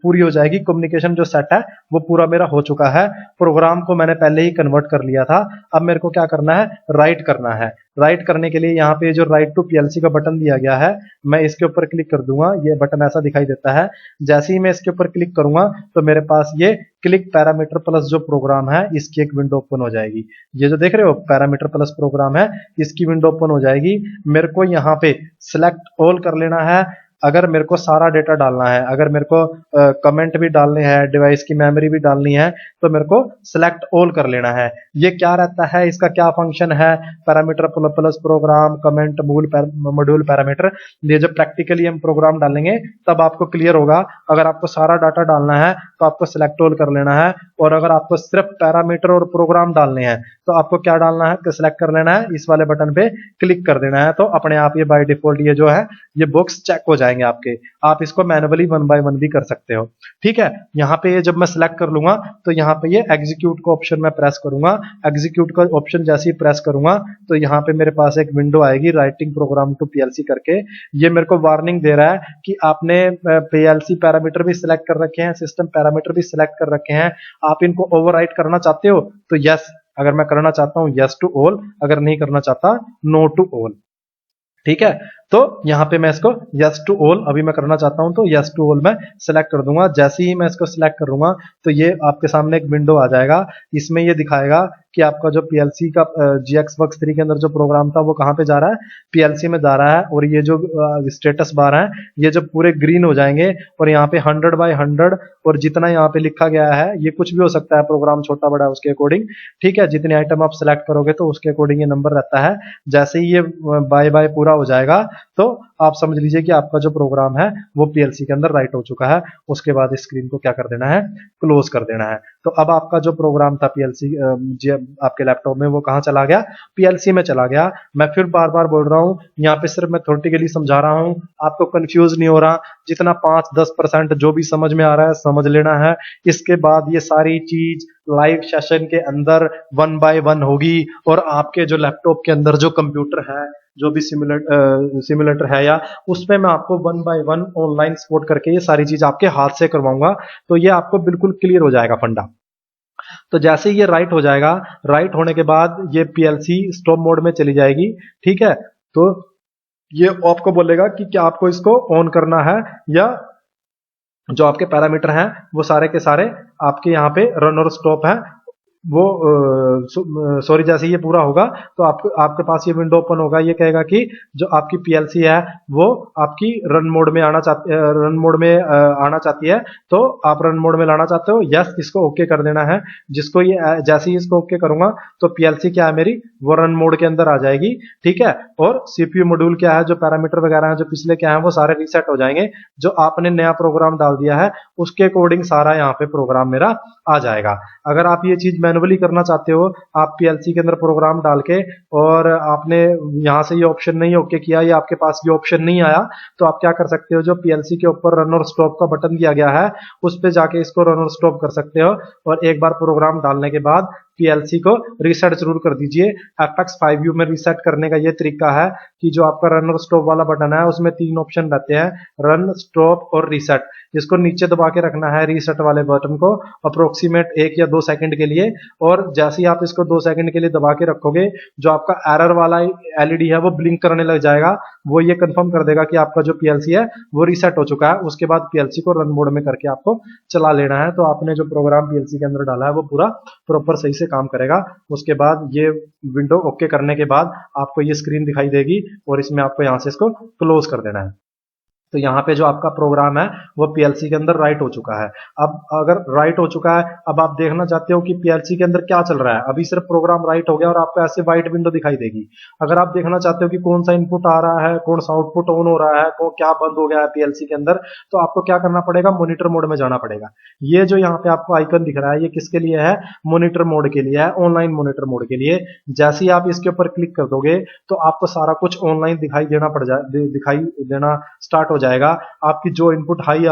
पूरी हो जाएगी। कम्युनिकेशन जो सेट है वो पूरा मेरा हो चुका है। प्रोग्राम को मैंने पहले ही कन्वर्ट कर लिया था। अब मेरे को क्या करना है, राइट करना है। राइट करने के लिए यहाँ पे जो राइट टू पीएलसी का बटन दिया गया है, मैं इसके ऊपर क्लिक कर दूंगा। ये बटन ऐसा दिखाई देता है। जैसे ही मैं इसके ऊपर क्लिक करूंगा तो मेरे पास ये क्लिक पैरामीटर प्लस जो प्रोग्राम है इसकी एक विंडो ओपन हो जाएगी। ये जो देख रहे हो पैरामीटर प्लस प्रोग्राम है, इसकी विंडो ओपन हो जाएगी। मेरे को यहाँ पे सिलेक्ट ऑल कर लेना है। अगर मेरे को सारा डेटा डालना है, अगर मेरे को कमेंट भी डालने हैं, डिवाइस की मेमोरी भी डालनी है, तो मेरे को सिलेक्ट ऑल कर लेना है। ये क्या रहता है, इसका क्या फंक्शन है, parameter plus program comment module parameter. ये जब प्रैक्टिकली हम प्रोग्राम डालेंगे तब आपको क्लियर होगा। अगर आपको सारा डाटा डालना है तो आपको सिलेक्ट ऑल कर लेना है, और अगर आपको सिर्फ पैरामीटर और प्रोग्राम डालने हैं तो आपको क्या डालना है, सिलेक्ट कर लेना है, इस वाले बटन पे क्लिक कर देना है। तो अपने आप ये बाय डिफॉल्ट ये जो है ये बॉक्स चेक हो जाएंगे आपके। आप इसको मैनुअली 1 बाय 1 भी कर सकते हो। ठीक है, यहाँ पे ये जब मैं सिलेक्ट कर लूंगा तो यहाँ पे ये एग्जीक्यूट का ऑप्शन मैं प्रेस करूंगा। एग्जीक्यूट का ऑप्शन जैसे ही प्रेस करूंगा तो यहाँ पे मेरे पास एक विंडो आएगी, राइटिंग प्रोग्राम टू पीएलसी करके। ये मेरे को वार्निंग दे रहा है कि आपने पीएलसी पैरामीटर भी सिलेक्ट कर रखे हैं, सिस्टम पैरामीटर भी सिलेक्ट कर रखे हैं, आप इनको ओवरराइट करना चाहते हो तो यस, अगर मैं करना चाहता हूं यस टू ऑल, अगर नहीं करना चाहता नो टू ऑल। ठीक है, तो यहाँ पे मैं इसको यस टू ऑल अभी मैं करना चाहता हूं तो यस टू ऑल मैं सिलेक्ट कर दूंगा। जैसे ही मैं इसको सिलेक्ट करूंगा तो ये आपके सामने एक विंडो आ जाएगा। इसमें ये दिखाएगा कि आपका जो पीएलसी का GXWorks 3 के अंदर जो प्रोग्राम था वो कहाँ पे जा रहा है, पीएलसी में जा रहा है। और ये जो स्टेटस बार है ये जो पूरे ग्रीन हो जाएंगे, और यहाँ पे 100 बाय 100 और जितना यहाँ पे लिखा गया है, ये कुछ भी हो सकता है, प्रोग्राम छोटा बड़ा है उसके अकॉर्डिंग। ठीक है, जितने आइटम आप सिलेक्ट करोगे तो उसके अकॉर्डिंग ये नंबर रहता है। जैसे ही ये बाय बाय पूरा हो जाएगा तो आप समझ लीजिए कि आपका जो प्रोग्राम है वो पीएलसी के अंदर राइट हो चुका है। उसके बाद स्क्रीन को क्या कर देना है, क्लोज कर देना है। तो अब आपका जो प्रोग्राम था पीएलसी आपके लैपटॉप में वो कहाँ चला गया, पीएलसी में चला गया। मैं फिर बार बार बोल रहा हूँ, यहाँ पे सिर्फ मैं थ्योरेटिकली समझा रहा हूँ, आपको कंफ्यूज नहीं हो रहा। जितना 5-10% जो भी समझ में आ रहा है समझ लेना है। इसके बाद ये सारी चीज लाइव सेशन के अंदर 1 बाय 1 होगी, और आपके जो लैपटॉप के अंदर जो कंप्यूटर है, जो भी सिमुलेटर है या उसमें मैं आपको 1 बाय 1 ऑनलाइन सपोर्ट करके ये सारी चीज आपके हाथ से करवाऊंगा। तो ये आपको बिल्कुल क्लियर हो जाएगा फंडा। तो जैसे ही ये राइट हो जाएगा, राइट होने के बाद ये पीएलसी स्टॉप मोड में चली जाएगी। ठीक है, तो ये आपको बोलेगा कि क्या आपको इसको ऑन करना है, या जो आपके पैरामीटर हैं वो सारे के सारे आपके यहाँ पे रन और स्टॉप है वो सॉरी जैसे ये पूरा होगा तो आपके पास ये विंडो ओपन होगा। ये कहेगा कि जो आपकी पीएलसी है वो आपकी रन मोड में आना चाहती है, तो आप रन मोड में लाना चाहते हो, यस इसको ओके कर देना है। जिसको ये जैसे ही इसको ओके करूंगा तो पीएलसी क्या है मेरी, वो रन मोड के अंदर आ जाएगी। ठीक है, और सीपीयू मॉड्यूल क्या है, जो पैरामीटर वगैरह है जो पिछले क्या है वो सारे रीसेट हो जाएंगे। जो आपने नया प्रोग्राम डाल दिया है उसके अकॉर्डिंग सारा यहाँ पे प्रोग्राम मेरा आ जाएगा। अगर आप ये चीज मैनुअली करना चाहते हो, आप पीएलसी के अंदर प्रोग्राम डाल के और आपने यहाँ से ये ऑप्शन नहीं ओके किया या आपके पास ये ऑप्शन नहीं आया, तो आप क्या कर सकते हो, जो पीएलसी के ऊपर रन और स्टॉप का बटन दिया गया है उस पे जाके इसको रन और स्टॉप कर सकते हो। और एक बार प्रोग्राम डालने के बाद पीएलसी को रीसेट जरूर कर दीजिए। FX5U में रीसेट करने का ये तरीका है कि जो आपका रन और स्टॉप वाला बटन है उसमें 3 ऑप्शन रहते हैं, रन, स्टॉप और रीसेट। इसको नीचे दबा के रखना है रीसेट वाले बटन को अप्रोक्सीमेट 1 या 2 सेकंड के लिए। और जैसे ही आप इसको 2 सेकंड के लिए दबा के रखोगे, जो आपका एरर वाला एलईडी है वो ब्लिंक करने लग जाएगा। वो ये कंफर्म कर देगा कि आपका जो पीएलसी है वो रीसेट हो चुका है। उसके बाद पीएलसी को रन मोड में करके आपको चला लेना है। तो आपने जो प्रोग्राम पीएलसी के अंदर डाला है वो पूरा प्रॉपर सही से काम करेगा। उसके बाद ये विंडो ओके करने के बाद आपको ये स्क्रीन दिखाई देगी और इसमें आपको यहां से इसको क्लोज कर देना है। तो यहाँ पे जो आपका प्रोग्राम है वो पीएलसी के अंदर राइट हो चुका है। अब अगर राइट हो चुका है, अब आप देखना चाहते हो कि पीएलसी के अंदर क्या चल रहा है। अभी सिर्फ प्रोग्राम राइट हो गया और आपको ऐसे व्हाइट विंडो दिखाई देगी। अगर आप देखना चाहते हो कि कौन सा इनपुट आ रहा है, कौन सा आउटपुट ऑन हो रहा है, क्या बंद हो गया है पीएलसी के अंदर, तो आपको क्या करना पड़ेगा, मॉनिटर मोड में जाना पड़ेगा। ये जो यहाँ पे आपको आइकन दिख रहा है ये किसके लिए है, मॉनिटर मोड के लिए है, ऑनलाइन मॉनिटर मोड के लिए। जैसे ही आप इसके ऊपर क्लिक कर दोगे तो आपको सारा कुछ ऑनलाइन दिखाई देना स्टार्ट हो जाएगा, आपकी जो इनपुट हाई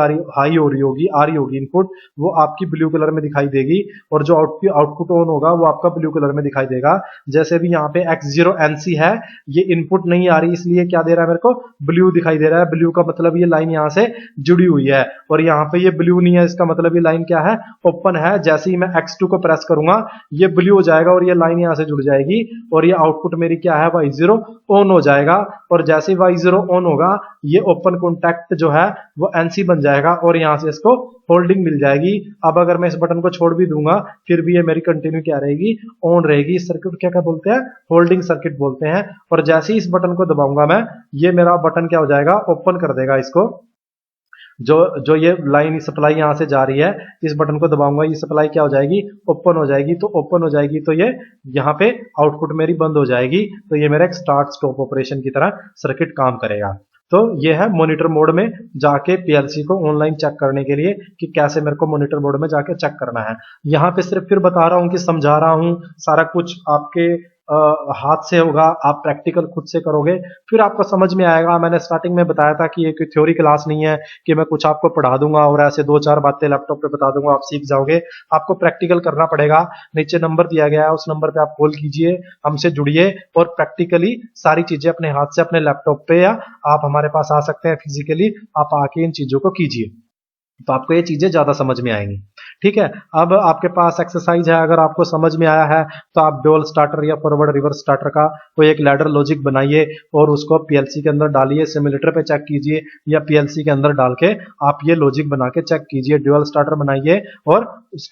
हो रही होगी इनपुट, वो आपकी ब्लू कलर में दिखाई देगी, और जो आउटपुट ऑन होगा वो आपका ब्लू कलर में दिखाई देगा। जैसे भी यहाँ पे X0NC है, ये इनपुट नहीं आ रही, इसलिए क्या दे रहा है मेरे को, ब्लू दिखाई दे रहा है। ब्लू का मतलब ये लाइन यहाँ से जुड़ी हुई है, और यहाँ पे ये ब्लू नहीं है, इसका मतलब ये लाइन क्या है, ओपन है। जैसे ही मैं X2 को प्रेस करूंगा ये ब्लू हो जाएगा और ये लाइन यहाँ से जुड़ जाएगी, और ये आउटपुट मेरी क्या है, Y0 ऑन हो जाएगा। और जैसे ही Y0 ऑन होगा ये ओपन कॉन्टैक्ट जो है वो NC बन जाएगा, और यहाँ से इसको होल्डिंग मिल जाएगी। अब अगर मैं इस बटन को छोड़ भी दूंगा फिर भी ये मेरी कंटिन्यू क्या रहेगी, ऑन रहेगी। इस सर्किट क्या बोलते हैं, होल्डिंग सर्किट बोलते हैं। और जैसे ही इस बटन को दबाऊंगा मैं, ये मेरा बटन क्या हो जाएगा, ओपन कर देगा इसको। जो ये लाइन सप्लाई यहां से जा रही है, इस बटन को दबाऊंगा, ये सप्लाई क्या हो जाएगी, ओपन हो जाएगी। तो ओपन हो जाएगी तो ये यहाँ पे आउटपुट मेरी बंद हो जाएगी, तो ये मेरा एक स्टार्ट स्टॉप ऑपरेशन की तरह सर्किट काम करेगा। तो ये है मॉनिटर मोड में जाके पीएलसी को ऑनलाइन चेक करने के लिए कि कैसे मेरे को मॉनिटर मोड में जाके चेक करना है। यहाँ पे सिर्फ फिर बता रहा हूँ कि समझा रहा हूँ, सारा कुछ आपके हाथ से होगा, आप प्रैक्टिकल खुद से करोगे फिर आपको समझ में आएगा। मैंने स्टार्टिंग में बताया था कि ये कोई थ्योरी क्लास नहीं है कि मैं कुछ आपको पढ़ा दूंगा और ऐसे 2-4 बातें लैपटॉप पे बता दूंगा आप सीख जाओगे। आपको प्रैक्टिकल करना पड़ेगा। नीचे नंबर दिया गया है, उस नंबर पे आप कॉल कीजिए, हमसे जुड़िए और प्रैक्टिकली सारी चीजें अपने हाथ से अपने लैपटॉप पे, या आप हमारे पास आ सकते हैं फिजिकली, आप आके इन चीजों को कीजिए, तो आपको ये चीजें ज्यादा समझ में आएंगी। ठीक है, अब आपके पास एक्सरसाइज है, अगर आपको समझ में आया है तो आप ड्यूल स्टार्टर या फॉरवर्ड रिवर्स स्टार्टर का कोई एक लैडर लॉजिक बनाइए और उसको पीएलसी के अंदर डालिए, सिमुलेटर पे चेक कीजिए या पीएलसी के अंदर डाल के आप ये लॉजिक बना के चेक कीजिए। ड्यूल स्टार्टर बनाइए और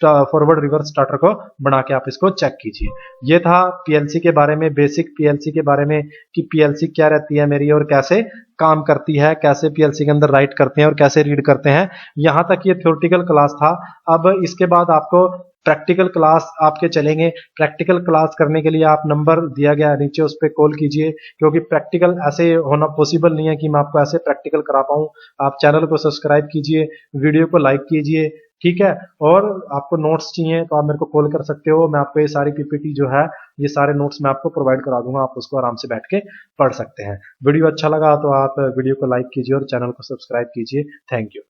फॉरवर्ड रिवर्स स्टार्टर को बना के आप इसको चेक कीजिए। ये था पीएलसी के बारे में, बेसिक पीएलसी के बारे में कि पीएलसी क्या रहती है मेरी और कैसे काम करती है, कैसे पीएलसी के अंदर राइट करते हैं और कैसे रीड करते हैं। यहां तक ये थ्योरेटिकल क्लास था। अब इसके बाद आपको प्रैक्टिकल क्लास आपके चलेंगे। प्रैक्टिकल क्लास करने के लिए आप नंबर दिया गया है नीचे, उस पर कॉल कीजिए, क्योंकि प्रैक्टिकल ऐसे होना पॉसिबल नहीं है कि मैं आपको ऐसे प्रैक्टिकल करा पाऊं। आप चैनल को सब्सक्राइब कीजिए, वीडियो को लाइक कीजिए, ठीक है। और आपको नोट्स चाहिए तो आप मेरे को कॉल कर सकते हो, मैं आपको ये सारी पीपीटी जो है, ये सारे नोट्स मैं आपको प्रोवाइड करा दूंगा, आप उसको आराम से बैठ के पढ़ सकते हैं। वीडियो अच्छा लगा तो आप वीडियो को लाइक कीजिए और चैनल को सब्सक्राइब कीजिए। Thank you.